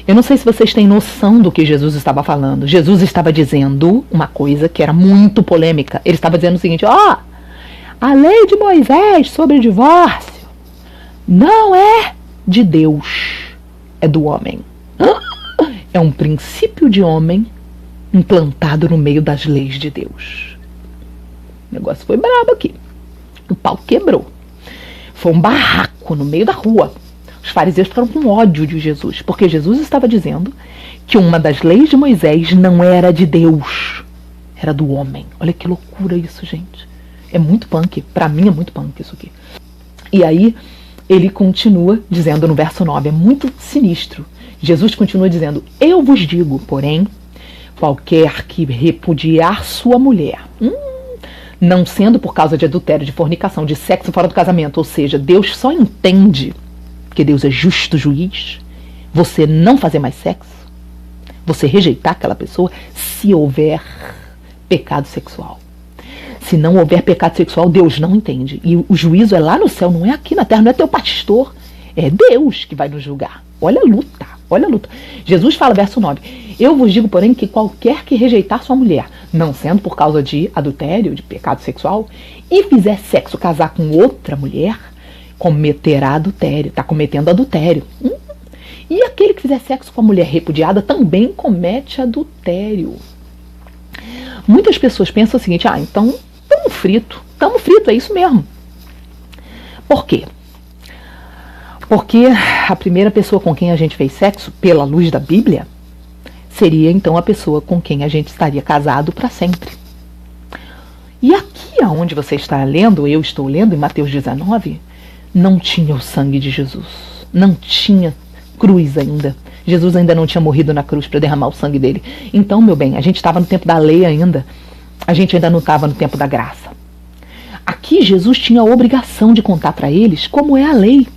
Eu não sei se vocês têm noção do que Jesus estava falando. Jesus estava dizendo uma coisa que era muito polêmica. Ele estava dizendo o seguinte: a lei de Moisés sobre divórcio não é de Deus, é do homem. É um princípio de homem implantado no meio das leis de Deus. O negócio foi brabo aqui. O pau quebrou. Foi um barraco no meio da rua. Os fariseus ficaram com ódio de Jesus, porque Jesus estava dizendo que uma das leis de Moisés não era de Deus, era do homem. Olha que loucura isso, gente. É muito punk. Pra mim é muito punk isso aqui. E aí ele continua dizendo no verso 9, é muito sinistro. Jesus continua dizendo: eu vos digo, porém, qualquer que repudiar sua mulher, não sendo por causa de adultério, de fornicação, de sexo fora do casamento, ou seja, Deus só entende que Deus é justo juiz, você não fazer mais sexo, você rejeitar aquela pessoa, se houver pecado sexual. Se não houver pecado sexual, Deus não entende. E o juízo é lá no céu, não é aqui na terra, não é teu pastor, é Deus que vai nos julgar. Olha a luta, olha a luta. Jesus fala, verso 9, eu vos digo, porém, que qualquer que rejeitar sua mulher, não sendo por causa de adultério, de pecado sexual, e fizer sexo, casar com outra mulher, cometerá adultério, está cometendo adultério. E aquele que fizer sexo com a mulher repudiada também comete adultério. Muitas pessoas pensam o seguinte: então estamos fritos, é isso mesmo. Por quê? Porque a primeira pessoa com quem a gente fez sexo, pela luz da Bíblia, seria então a pessoa com quem a gente estaria casado para sempre. E aqui aonde você está lendo, eu estou lendo em Mateus 19, não tinha o sangue de Jesus, não tinha cruz ainda. Jesus ainda não tinha morrido na cruz para derramar o sangue dele. Então, meu bem, a gente estava no tempo da lei ainda, a gente ainda não estava no tempo da graça. Aqui Jesus tinha a obrigação de contar para eles como é a lei,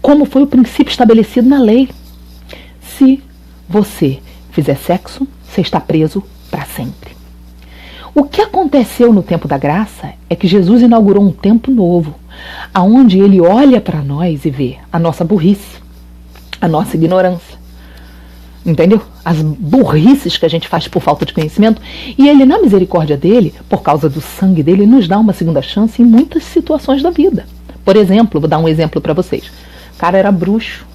como foi o princípio estabelecido na lei. Se você fizer sexo, você está preso para sempre. O que aconteceu no tempo da graça é que Jesus inaugurou um tempo novo, aonde ele olha para nós e vê a nossa burrice, a nossa ignorância, entendeu? As burrices que a gente faz por falta de conhecimento, e ele, na misericórdia dele, por causa do sangue dele, nos dá uma segunda chance em muitas situações da vida. Por exemplo, vou dar um exemplo para vocês. O cara era bruxo,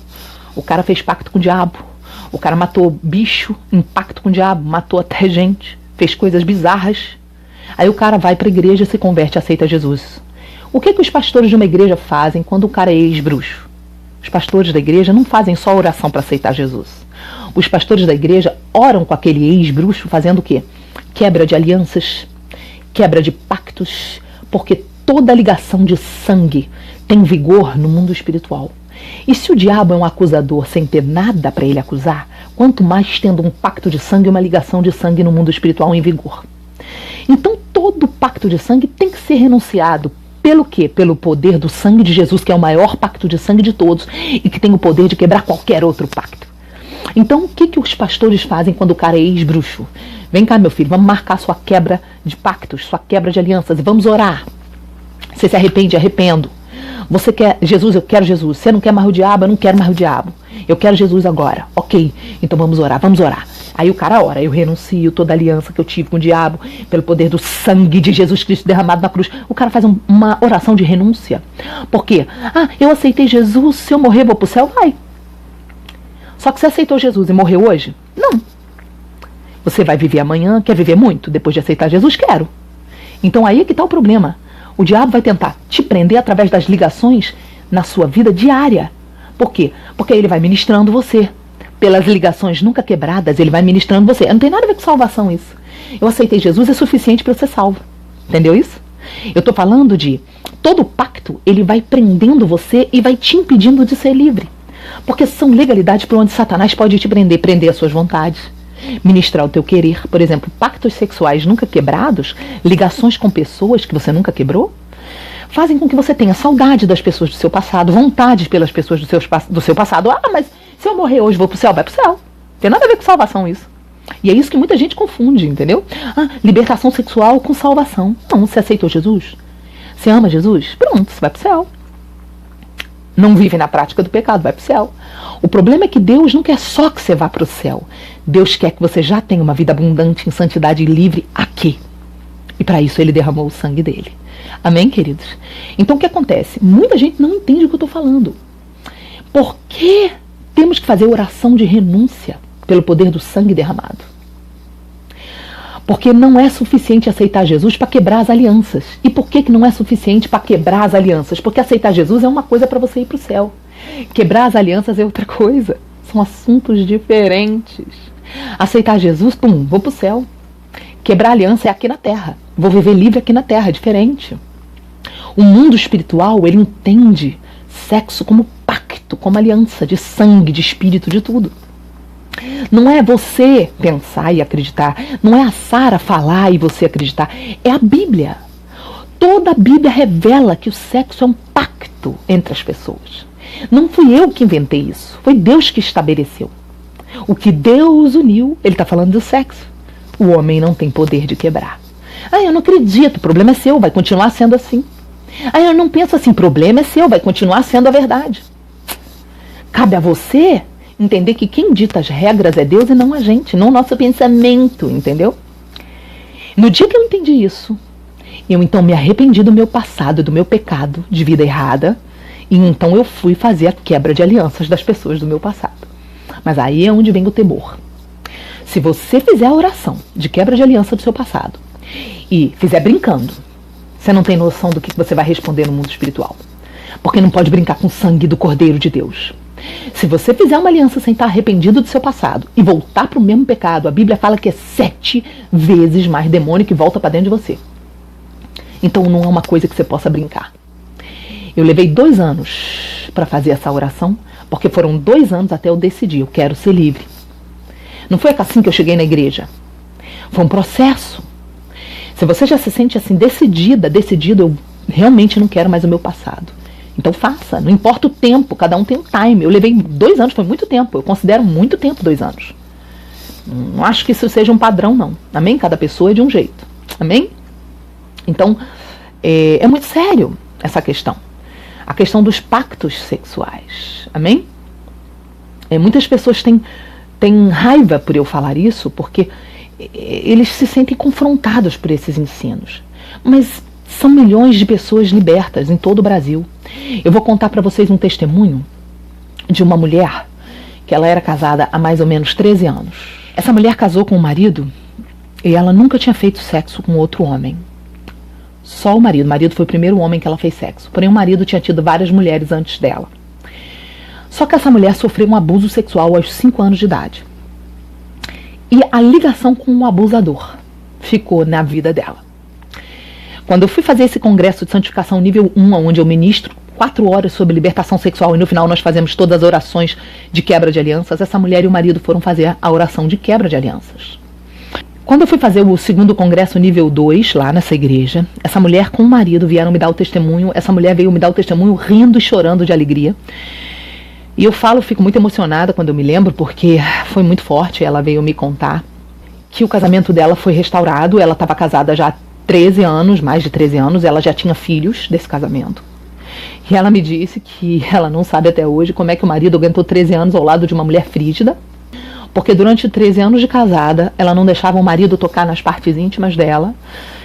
o cara fez pacto com o diabo, o cara matou bicho em pacto com o diabo, matou até gente, fez coisas bizarras. Aí o cara vai para a igreja, se converte e aceita Jesus. O que os pastores de uma igreja fazem quando o cara é ex-bruxo? Os pastores da igreja não fazem só oração para aceitar Jesus. Os pastores da igreja oram com aquele ex-bruxo fazendo o quê? Quebra de alianças, quebra de pactos, porque toda ligação de sangue tem vigor no mundo espiritual. E se o diabo é um acusador sem ter nada para ele acusar, quanto mais tendo um pacto de sangue e uma ligação de sangue no mundo espiritual em vigor. Então todo pacto de sangue tem que ser renunciado. Pelo quê? Pelo poder do sangue de Jesus, que é o maior pacto de sangue de todos e que tem o poder de quebrar qualquer outro pacto. Então o que os pastores fazem quando o cara é ex-bruxo? Vem cá, meu filho, vamos marcar sua quebra de pactos, sua quebra de alianças e vamos orar. Você se arrepende? Arrependo. Você quer Jesus? Eu quero Jesus. Você não quer mais o diabo? Eu não quero mais o diabo. Eu quero Jesus agora. Ok, então vamos orar, vamos orar. Aí o cara ora, eu renuncio toda a aliança que eu tive com o diabo, pelo poder do sangue de Jesus Cristo derramado na cruz. O cara faz uma oração de renúncia. Por quê? Eu aceitei Jesus, se eu morrer vou pro céu? Vai. Só que você aceitou Jesus e morreu hoje? Não. Você vai viver amanhã? Quer viver muito? Depois de aceitar Jesus? Quero. Então aí é que está o problema. O diabo vai tentar te prender através das ligações na sua vida diária. Por quê? Porque ele vai ministrando você. Pelas ligações nunca quebradas, ele vai ministrando você. Não tem nada a ver com salvação isso. Eu aceitei Jesus, é suficiente para eu ser salvo. Entendeu isso? Eu estou falando de todo pacto, ele vai prendendo você e vai te impedindo de ser livre. Porque são legalidades por onde Satanás pode te prender as suas vontades, ministrar o teu querer. Por exemplo, pactos sexuais nunca quebrados, ligações com pessoas que você nunca quebrou, fazem com que você tenha saudade das pessoas do seu passado, vontade pelas pessoas do seu passado. Mas se eu morrer hoje vou pro céu? Vai pro céu. Não tem nada a ver com salvação isso. E é isso que muita gente confunde, entendeu? Libertação sexual com salvação. Não, você aceitou Jesus? Você ama Jesus? Pronto, você vai pro céu. não vive na prática do pecado, vai para o céu. O problema é que Deus não quer só que você vá para o céu. Deus quer que você já tenha uma vida abundante em santidade e livre aqui. E para isso ele derramou o sangue dele. Amém, queridos? Então o que acontece? Muita gente não entende o que eu estou falando. Por que temos que fazer oração de renúncia pelo poder do sangue derramado? Porque não é suficiente aceitar Jesus para quebrar as alianças. E por que não é suficiente para quebrar as alianças? Porque aceitar Jesus é uma coisa para você ir para o céu. Quebrar as alianças é outra coisa. São assuntos diferentes. Aceitar Jesus, pum, vou para o céu. Quebrar a aliança é aqui na terra. Vou viver livre aqui na terra, é diferente. O mundo espiritual, ele entende sexo como pacto, como aliança de sangue, de espírito, de tudo. Não é você pensar e acreditar, não é a Sara falar e você acreditar, é a Bíblia. Toda a Bíblia revela que o sexo é um pacto entre as pessoas. Não fui eu que inventei isso, foi Deus que estabeleceu. O que Deus uniu, ele está falando do sexo. O homem não tem poder de quebrar. Eu não acredito, o problema é seu, vai continuar sendo assim. Eu não penso assim, o problema é seu, vai continuar sendo a verdade. Cabe a você entender que quem dita as regras é Deus e não a gente, não o nosso pensamento, entendeu? No dia que eu entendi isso, eu então me arrependi do meu passado, do meu pecado de vida errada, e então eu fui fazer a quebra de alianças das pessoas do meu passado. Mas aí é onde vem o temor. Se você fizer a oração de quebra de aliança do seu passado e fizer brincando, você não tem noção do que você vai responder no mundo espiritual. Porque não pode brincar com o sangue do Cordeiro de Deus. Se você fizer uma aliança sem estar arrependido do seu passado e voltar para o mesmo pecado, a Bíblia fala que é 7 vezes mais demônio que volta para dentro de você. Então não é uma coisa que você possa brincar. Eu levei 2 anos para fazer essa oração, porque foram 2 anos até eu decidir, eu quero ser livre. Não foi assim que eu cheguei na igreja. Foi um processo. Se você já se sente assim decidido, eu realmente não quero mais o meu passado. Então faça, não importa o tempo, cada um tem um time. Eu levei 2 anos, foi muito tempo, eu considero muito tempo 2 anos. Não acho que isso seja um padrão, não. Amém? Cada pessoa é de um jeito. Amém? Então, é muito sério essa questão. A questão dos pactos sexuais. Amém? Muitas pessoas têm raiva por eu falar isso, porque eles se sentem confrontados por esses ensinos. Mas são milhões de pessoas libertas em todo o Brasil. Eu vou contar para vocês um testemunho de uma mulher que ela era casada há mais ou menos 13 anos. Essa mulher casou com um marido e ela nunca tinha feito sexo com outro homem. Só o marido. O marido foi o primeiro homem que ela fez sexo. Porém, o marido tinha tido várias mulheres antes dela. Só que essa mulher sofreu um abuso sexual aos 5 anos de idade. E a ligação com o abusador ficou na vida dela. Quando eu fui fazer esse congresso de santificação nível 1, onde eu ministro 4 horas sobre libertação sexual e no final nós fazemos todas as orações de quebra de alianças, essa mulher e o marido foram fazer a oração de quebra de alianças. Quando eu fui fazer o segundo congresso nível 2, lá nessa igreja, essa mulher com o marido vieram me dar o testemunho, essa mulher veio me dar o testemunho rindo e chorando de alegria. E eu fico muito emocionada quando eu me lembro, porque foi muito forte. Ela veio me contar que o casamento dela foi restaurado. Ela estava casada já há 13 anos, mais de 13 anos. Ela já tinha filhos desse casamento. E ela me disse que ela não sabe até hoje como é que o marido aguentou 13 anos ao lado de uma mulher frígida. Porque durante 13 anos de casada, ela não deixava o marido tocar nas partes íntimas dela.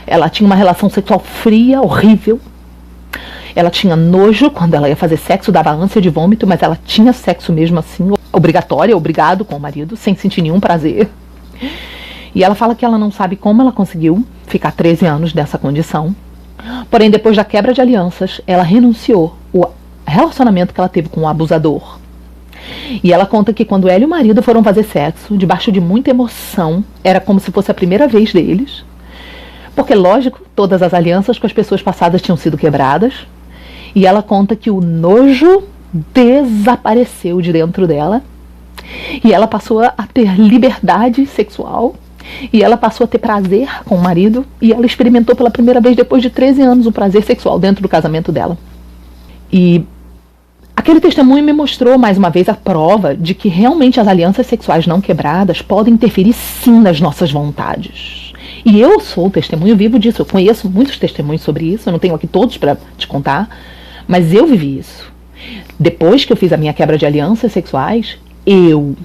Ela tinha uma relação sexual fria, horrível. Ela tinha nojo quando ela ia fazer sexo, dava ânsia de vômito, mas ela tinha sexo mesmo assim, obrigado com o marido, sem sentir nenhum prazer. E ela fala que ela não sabe como ela conseguiu ficar 13 anos dessa condição. Porém, depois da quebra de alianças, ela renunciou ao relacionamento que ela teve com o abusador. E ela conta que quando ela e o marido foram fazer sexo, debaixo de muita emoção, era como se fosse a primeira vez deles. Porque, lógico, todas as alianças com as pessoas passadas tinham sido quebradas. E ela conta que o nojo desapareceu de dentro dela. E ela passou a ter liberdade sexual. E ela passou a ter prazer com o marido. E ela experimentou pela primeira vez, depois de 13 anos, o prazer sexual dentro do casamento dela. E aquele testemunho me mostrou, mais uma vez, a prova de que realmente as alianças sexuais não quebradas podem interferir sim nas nossas vontades. E eu sou o testemunho vivo disso. Eu conheço muitos testemunhos sobre isso. Eu não tenho aqui todos para te contar. Mas eu vivi isso. Depois que eu fiz a minha quebra de alianças sexuais, eu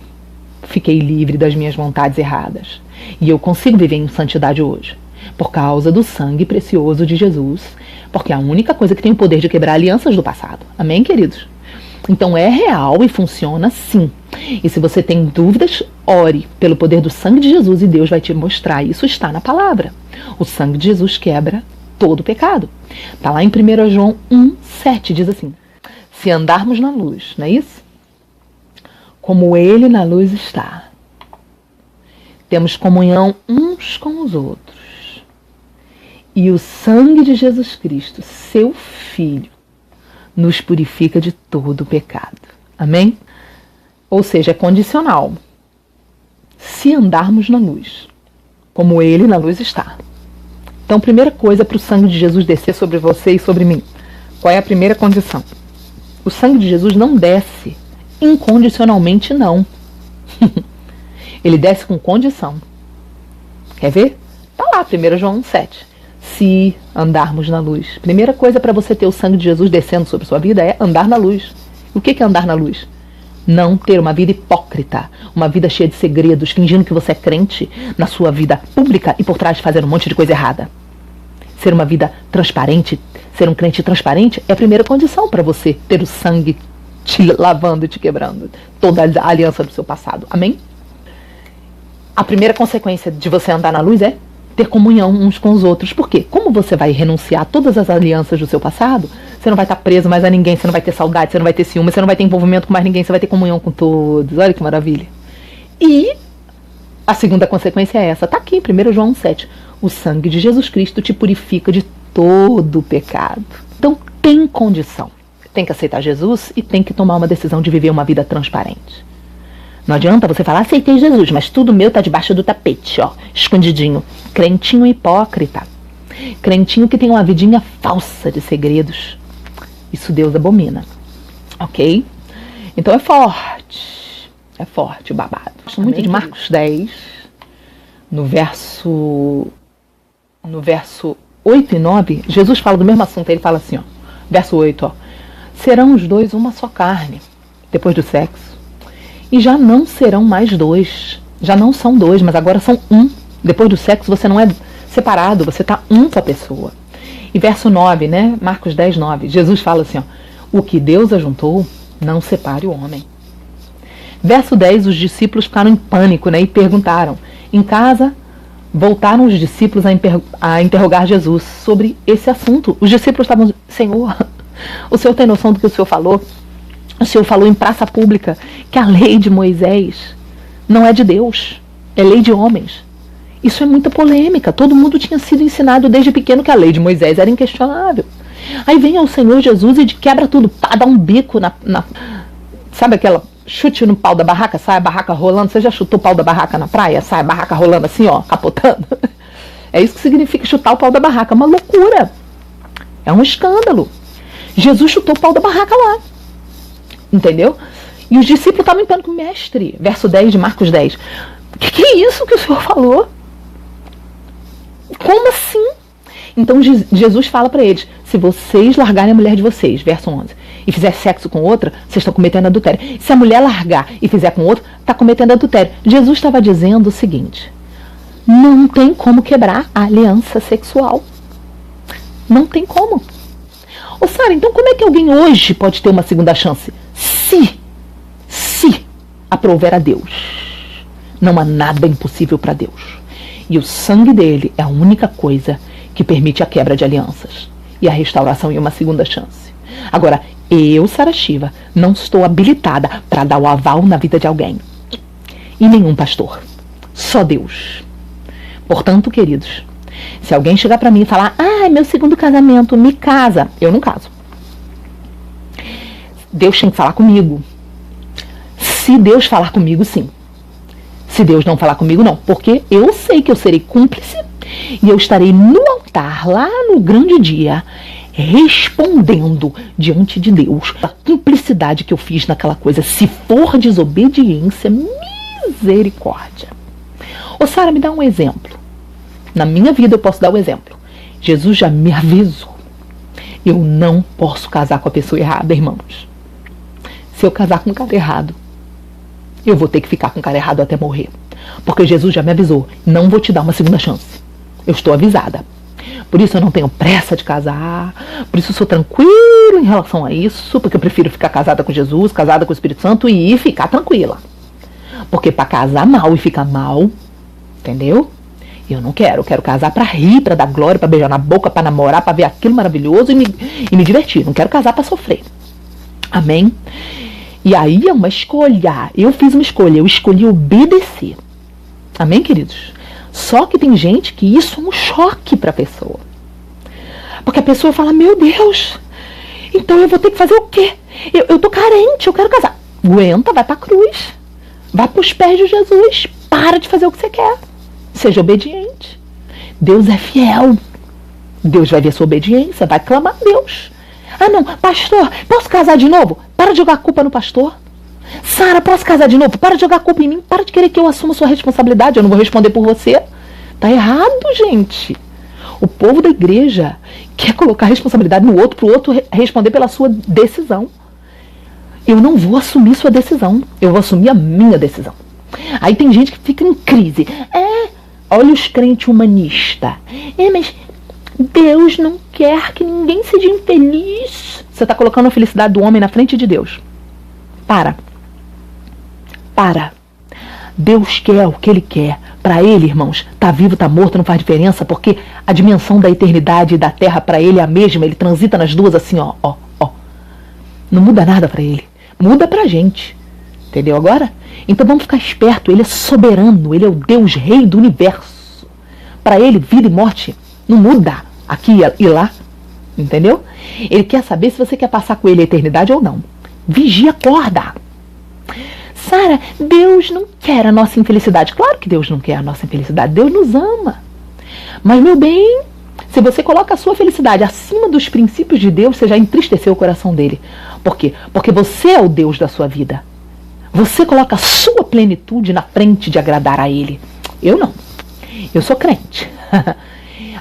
fiquei livre das minhas vontades erradas. E eu consigo viver em santidade hoje. Por causa do sangue precioso de Jesus. Porque é a única coisa que tem o poder de quebrar alianças do passado. Amém, queridos? Então é real e funciona sim. E se você tem dúvidas, ore pelo poder do sangue de Jesus e Deus vai te mostrar. Isso está na palavra. O sangue de Jesus quebra todo o pecado. Está lá em 1 João 1,7, diz assim: se andarmos na luz, não é isso? Como Ele na luz está, temos comunhão uns com os outros. E o sangue de Jesus Cristo, seu Filho, nos purifica de todo o pecado. Amém? Ou seja, é condicional. Se andarmos na luz, como Ele na luz está. Então, primeira coisa para o sangue de Jesus descer sobre você e sobre mim. Qual é a primeira condição? O sangue de Jesus não desce incondicionalmente, não. Ele desce com condição. Quer ver? Está lá, 1 João 1,7. Se andarmos na luz. Primeira coisa para você ter o sangue de Jesus descendo sobre sua vida é andar na luz. O que é andar na luz? Não ter uma vida hipócrita, uma vida cheia de segredos, fingindo que você é crente na sua vida pública e por trás fazer um monte de coisa errada. Ser uma vida transparente, ser um crente transparente é a primeira condição para você ter o sangue te lavando e te quebrando. Toda a aliança do seu passado. Amém? A primeira consequência de você andar na luz é ter comunhão uns com os outros. Por quê? Como você vai renunciar a todas as alianças do seu passado, você não vai estar preso mais a ninguém, você não vai ter saudade, você não vai ter ciúme, você não vai ter envolvimento com mais ninguém, você vai ter comunhão com todos. Olha que maravilha. E a segunda consequência é essa. Está aqui, 1 João 1,7. O sangue de Jesus Cristo te purifica de todo o pecado. Então tem condição. Tem que aceitar Jesus e tem que tomar uma decisão de viver uma vida transparente. Não adianta você falar, aceitei Jesus, mas tudo meu tá debaixo do tapete, ó, escondidinho. Crentinho hipócrita. Crentinho que tem uma vidinha falsa de segredos. Isso Deus abomina. Ok? Então é forte o babado. Gosto muito de Marcos 10, no verso 8 e 9, Jesus fala do mesmo assunto, ele fala assim, ó, verso 8, ó, serão os dois uma só carne, depois do sexo. E já não serão mais dois. Já não são dois, mas agora são um. Depois do sexo você não é separado, você está um com a pessoa. E verso 9, né? Marcos 10, 9. Jesus fala assim, ó, o que Deus ajuntou, não separe o homem. Verso 10, os discípulos ficaram em pânico, né? E perguntaram. Em casa, voltaram os discípulos a interrogar Jesus sobre esse assunto. Os discípulos estavam, Senhor, o Senhor tem noção do que o Senhor falou? O Senhor falou em praça pública que a lei de Moisés não é de Deus, é lei de homens. Isso é muita polêmica. Todo mundo tinha sido ensinado desde pequeno que a lei de Moisés era inquestionável. Aí vem o Senhor Jesus e quebra tudo, pá, dá um bico sabe aquela chute no pau da barraca, sai a barraca rolando. Você já chutou o pau da barraca na praia? Sai a barraca rolando assim, ó, capotando. É isso que significa chutar o pau da barraca. É uma loucura. É um escândalo. Jesus chutou o pau da barraca lá. Entendeu? E os discípulos estavam em pânico, mestre, verso 10 de Marcos 10. O que é isso que o Senhor falou? Como assim? Então Jesus fala para eles, se vocês largarem a mulher de vocês, verso 11, e fizer sexo com outra, vocês estão cometendo adultério. Se a mulher largar e fizer com outro, está cometendo adultério. Jesus estava dizendo o seguinte, não tem como quebrar a aliança sexual. Não tem como. Ô Sara, então como é que alguém hoje pode ter uma segunda chance? Se aprouver a Deus. Não há nada impossível para Deus. E o sangue dele é a única coisa que permite a quebra de alianças e a restauração e uma segunda chance. Agora, eu, Sara Shiva, não estou habilitada para dar o aval na vida de alguém. E nenhum pastor. Só Deus. Portanto, queridos, se alguém chegar para mim e falar, meu segundo casamento, me casa. Eu não caso. Deus tem que falar comigo. Se Deus falar comigo, sim. Se Deus não falar comigo, não. Porque eu sei que eu serei cúmplice e eu estarei no altar, lá no grande dia, respondendo diante de Deus a cumplicidade que eu fiz naquela coisa. Se for desobediência, misericórdia. Ô Sara, me dá um exemplo. Na minha vida eu posso dar o exemplo. Jesus já me avisou. Eu não posso casar com a pessoa errada, irmãos. Se eu casar com um cara errado, eu vou ter que ficar com o cara errado até morrer. Porque Jesus já me avisou, não vou te dar uma segunda chance. Eu estou avisada. Por isso eu não tenho pressa de casar, por isso eu sou tranquilo em relação a isso, porque eu prefiro ficar casada com Jesus, casada com o Espírito Santo e ficar tranquila. Porque para casar mal e ficar mal, entendeu? Eu não quero, eu quero casar para rir, para dar glória, para beijar na boca, para namorar, para ver aquilo maravilhoso e me divertir. Não quero casar para sofrer. Amém? E aí é uma escolha. Eu fiz uma escolha, eu escolhi obedecer. Amém, queridos? Só que tem gente que isso é um choque para a pessoa. Porque a pessoa fala, meu Deus, então eu vou ter que fazer o quê? Eu tô carente, eu quero casar. Aguenta, vai pra cruz. Vai pros pés de Jesus. Para de fazer o que você quer. Seja obediente. Deus é fiel. Deus vai ver sua obediência, vai clamar a Deus. Ah não, pastor, posso casar de novo? Para de jogar a culpa no pastor. Sara, posso casar de novo? Para de jogar a culpa em mim. Para de querer que eu assuma sua responsabilidade. Eu não vou responder por você. Tá errado, gente. O povo da igreja quer colocar a responsabilidade no outro, pro outro responder pela sua decisão. Eu não vou assumir sua decisão. Eu vou assumir a minha decisão. Aí tem gente que fica em crise. Olha os crentes humanistas. Mas Deus não quer que ninguém seja infeliz. Você está colocando a felicidade do homem na frente de Deus. Para. Deus quer o que Ele quer. Para Ele, irmãos, tá vivo, tá morto, não faz diferença, porque a dimensão da eternidade e da terra para Ele é a mesma. Ele transita nas duas assim, ó. Não muda nada para Ele. Muda pra gente. Entendeu agora? Então vamos ficar esperto. Ele é soberano. Ele é o Deus rei do universo. Para Ele, vida e morte não muda aqui e lá. Entendeu? Ele quer saber se você quer passar com Ele a eternidade ou não. Vigia, acorda. Sara, Deus não quer a nossa infelicidade. Claro que Deus não quer a nossa infelicidade. Deus nos ama. Mas, meu bem, se você coloca a sua felicidade acima dos princípios de Deus, você já entristeceu o coração dele. Por quê? Porque você é o Deus da sua vida. Você coloca a sua plenitude na frente de agradar a Ele. Eu não. Eu sou crente.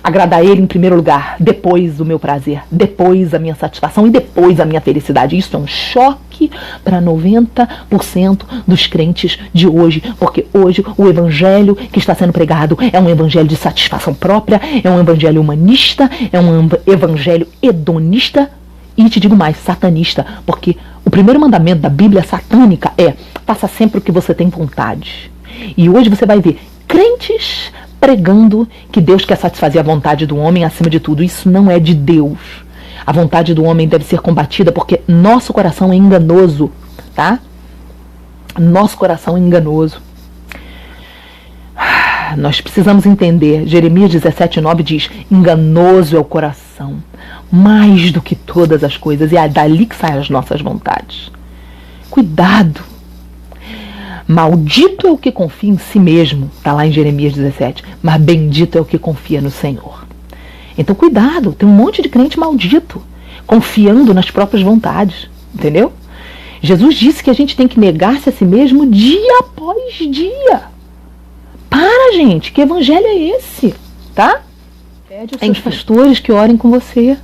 Agradar a Ele em primeiro lugar, depois o meu prazer, depois a minha satisfação e depois a minha felicidade. Isso é um choque para 90% dos crentes de hoje, porque hoje o evangelho que está sendo pregado é um evangelho de satisfação própria, é um evangelho humanista, é um evangelho hedonista e, te digo mais, satanista, porque o primeiro mandamento da Bíblia satânica é: faça sempre o que você tem vontade. E hoje você vai ver crentes pregando que Deus quer satisfazer a vontade do homem acima de tudo. Isso não é de Deus. A vontade do homem deve ser combatida porque nosso coração é enganoso, tá? Nosso coração é enganoso. Nós precisamos entender. Jeremias 17:9 diz: enganoso é o coração, mais do que todas as coisas, e é dali que saem as nossas vontades. Cuidado. Maldito é o que confia em si mesmo, está lá em Jeremias 17, mas bendito é o que confia no Senhor. Então cuidado, tem um monte de crente maldito, confiando nas próprias vontades, entendeu? Jesus disse que a gente tem que negar-se a si mesmo dia após dia. Para, gente, que evangelho é esse, tá? Tem os pastores que orem com você,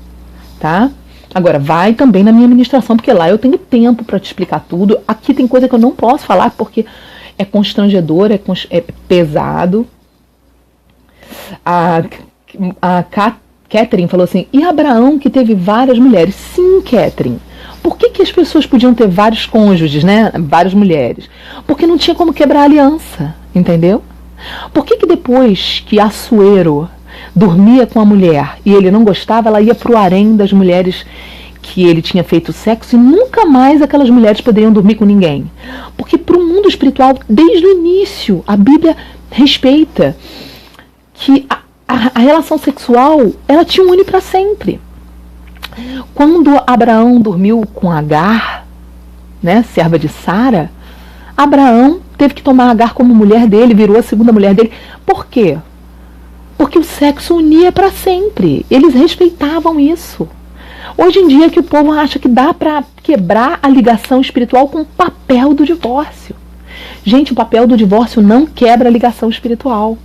tá? Agora, vai também na minha ministração, porque lá eu tenho tempo para te explicar tudo. Aqui tem coisa que eu não posso falar, porque é constrangedor, é pesado. A Catherine falou assim: e Abraão que teve várias mulheres? Sim, Catherine. Por que as pessoas podiam ter vários cônjuges, né? Várias mulheres? Porque não tinha como quebrar a aliança, entendeu? Por que depois que Assuero dormia com a mulher e ele não gostava, ela ia pro harém das mulheres que ele tinha feito sexo e nunca mais aquelas mulheres poderiam dormir com ninguém? Porque para o mundo espiritual, desde o início, a Bíblia respeita que a relação sexual, ela te une para sempre. Quando Abraão dormiu com Agar, né, serva de Sara, Abraão teve que tomar Agar como mulher dele, virou a segunda mulher dele. Por quê? Porque o sexo unia para sempre. Eles respeitavam isso. Hoje em dia que o povo acha que dá para quebrar a ligação espiritual com o papel do divórcio. Gente, o papel do divórcio não quebra a ligação espiritual.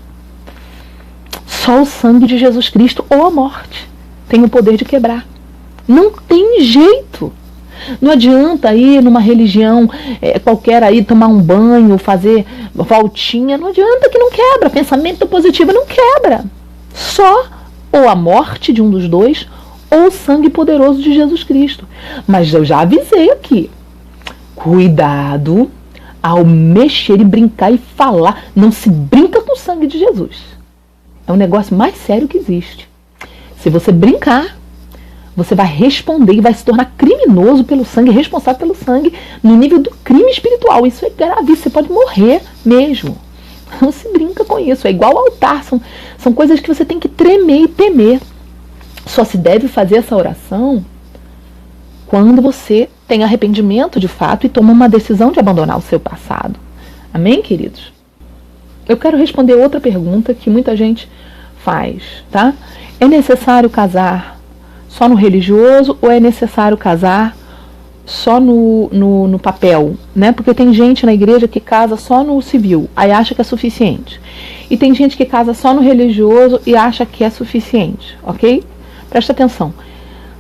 Só o sangue de Jesus Cristo ou a morte tem o poder de quebrar. Não tem jeito. Não adianta ir numa religião qualquer aí, tomar um banho, fazer voltinha, não adianta que não quebra. Pensamento positivo não quebra. Só ou a morte de um dos dois ou o sangue poderoso de Jesus Cristo. Mas eu já avisei aqui. Cuidado ao mexer e brincar e falar. Não se brinca com o sangue de Jesus. É o negócio mais sério que existe. Se você brincar, você vai responder e vai se tornar criminoso pelo sangue, responsável pelo sangue, no nível do crime espiritual. Isso é grave, você pode morrer mesmo. Não se brinca com isso. É igual ao altar, são coisas que você tem que tremer e temer. Só se deve fazer essa oração quando você tem arrependimento de fato e toma uma decisão de abandonar o seu passado. Amém, queridos? Eu quero responder outra pergunta que muita gente faz, tá? É necessário casar só no religioso ou é necessário casar só no papel, né? Porque tem gente na igreja que casa só no civil, aí acha que é suficiente. E tem gente que casa só no religioso e acha que é suficiente, ok? Presta atenção.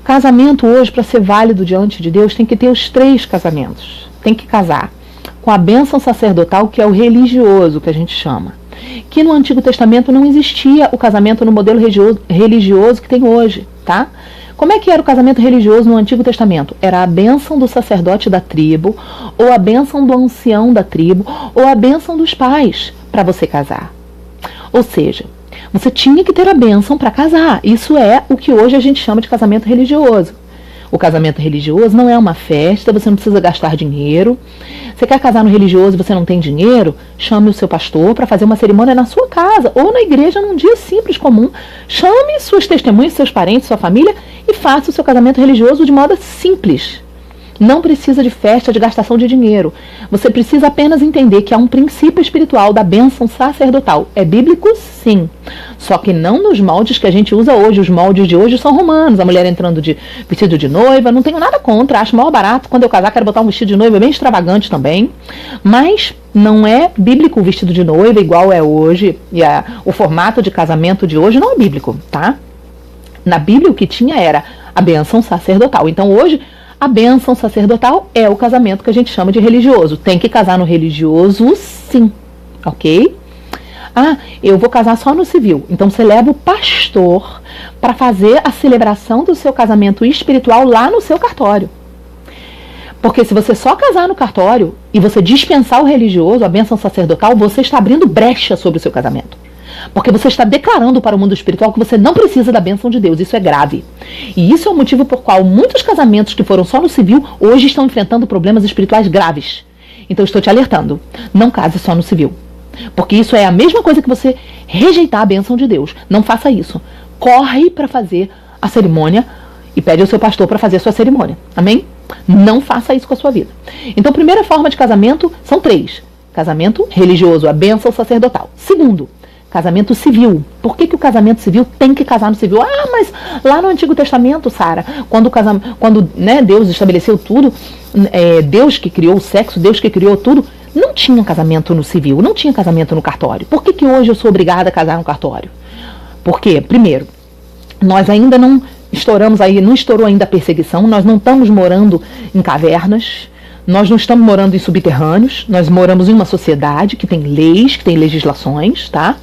Casamento hoje, para ser válido diante de Deus, tem que ter os 3 casamentos. Tem que casar com a bênção sacerdotal, que é o religioso, que a gente chama. Que no Antigo Testamento não existia o casamento no modelo religioso que tem hoje, tá? Como é que era o casamento religioso no Antigo Testamento? Era a bênção do sacerdote da tribo, ou a bênção do ancião da tribo, ou a bênção dos pais para você casar. Ou seja, você tinha que ter a bênção para casar. Isso é o que hoje a gente chama de casamento religioso. O casamento religioso não é uma festa, você não precisa gastar dinheiro. Você quer casar no religioso e você não tem dinheiro? Chame o seu pastor para fazer uma cerimônia na sua casa ou na igreja num dia simples, comum. Chame suas testemunhas, seus parentes, sua família e faça o seu casamento religioso de modo simples. Não precisa de festa, de gastação de dinheiro. Você precisa apenas entender que há um princípio espiritual da bênção sacerdotal. É bíblico, sim. Só que não nos moldes que a gente usa hoje. Os moldes de hoje são romanos. A mulher entrando de vestido de noiva. Não tenho nada contra. Acho maior barato. Quando eu casar, quero botar um vestido de noiva bem extravagante também. Mas não é bíblico o vestido de noiva igual é hoje. E o formato de casamento de hoje não é bíblico, tá? Na Bíblia o que tinha era a bênção sacerdotal. Então hoje a bênção sacerdotal é o casamento que a gente chama de religioso. Tem que casar no religioso, sim. Ok? Ah, eu vou casar só no civil. Então você leva o pastor para fazer a celebração do seu casamento espiritual lá no seu cartório. Porque se você só casar no cartório e você dispensar o religioso, a bênção sacerdotal, você está abrindo brecha sobre o seu casamento. Porque você está declarando para o mundo espiritual que você não precisa da bênção de Deus. Isso é grave. E isso é o motivo por qual muitos casamentos que foram só no civil hoje estão enfrentando problemas espirituais graves. Então eu estou te alertando. Não case só no civil. Porque isso é a mesma coisa que você rejeitar a bênção de Deus. Não faça isso. Corre para fazer a cerimônia e pede ao seu pastor para fazer a sua cerimônia. Amém? Não faça isso com a sua vida. Então a primeira forma de casamento são 3. Casamento religioso, a bênção sacerdotal. Segundo, casamento civil. Por que o casamento civil tem que casar no civil? Ah, mas lá no Antigo Testamento, Sara, quando Deus estabeleceu tudo, Deus que criou o sexo, Deus que criou tudo, não tinha casamento no civil, não tinha casamento no cartório. Por que hoje eu sou obrigada a casar no cartório? Porque, primeiro, nós ainda não estouramos aí, não estourou ainda a perseguição, nós não estamos morando em cavernas, nós não estamos morando em subterrâneos, nós moramos em uma sociedade que tem leis, que tem legislações, tá?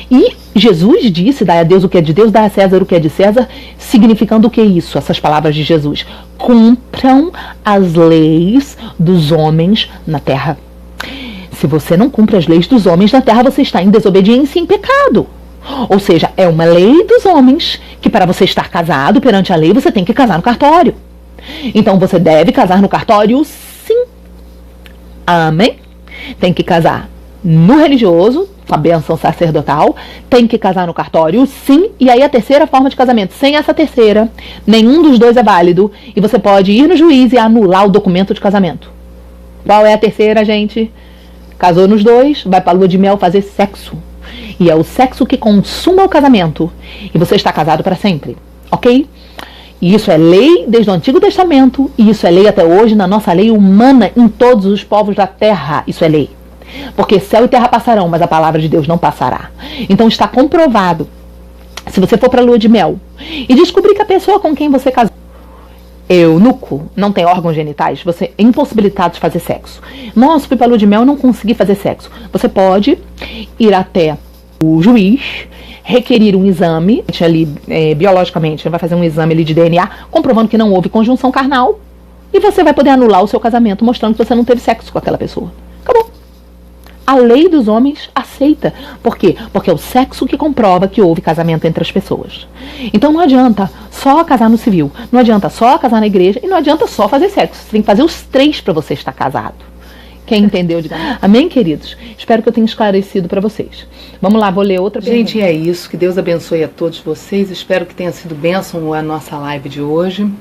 E Jesus disse, dai a Deus o que é de Deus, dai a César o que é de César, significando o que é isso, essas palavras de Jesus? Cumpram as leis dos homens na terra. Se você não cumpre as leis dos homens na terra, você está em desobediência e em pecado. Ou seja, é uma lei dos homens que para você estar casado perante a lei, você tem que casar no cartório. Então você deve casar no cartório, sim. Amém? Tem que casar no religioso, com a bênção sacerdotal, tem que casar no cartório, sim. E aí a terceira forma de casamento, sem essa terceira, nenhum dos dois é válido e você pode ir no juiz e anular o documento de casamento. Qual é a terceira, gente? Casou nos dois, vai para a lua de mel fazer sexo. E é o sexo que consuma o casamento. E você está casado para sempre, ok? E isso é lei desde o Antigo Testamento, e isso é lei até hoje na nossa lei humana em todos os povos da terra. Isso é lei. Porque céu e terra passarão, mas a palavra de Deus não passará. Então está comprovado. Se você for para a lua de mel e descobrir que a pessoa com quem você casou eunuco, não tem órgãos genitais, você é impossibilitado de fazer sexo. Nossa, fui pra lua de mel e não consegui fazer sexo. Você pode ir até o juiz, requerir um exame, ali, biologicamente, vai fazer um exame ali de DNA, comprovando que não houve conjunção carnal, e você vai poder anular o seu casamento, mostrando que você não teve sexo com aquela pessoa. Acabou. A lei dos homens aceita. Por quê? Porque é o sexo que comprova que houve casamento entre as pessoas. Então não adianta só casar no civil, não adianta só casar na igreja e não adianta só fazer sexo. Você tem que fazer os 3 para você estar casado. Quem entendeu, diga amém, queridos? Espero que eu tenha esclarecido para vocês. Vamos lá, vou ler outra pergunta. Gente, é isso. Que Deus abençoe a todos vocês. Espero que tenha sido bênção a nossa live de hoje.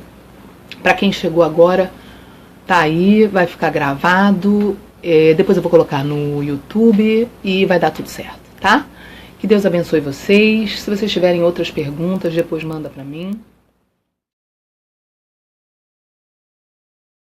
Para quem chegou agora, tá aí, vai ficar gravado. Depois eu vou colocar no YouTube e vai dar tudo certo, tá? Que Deus abençoe vocês. Se vocês tiverem outras perguntas, depois manda pra mim.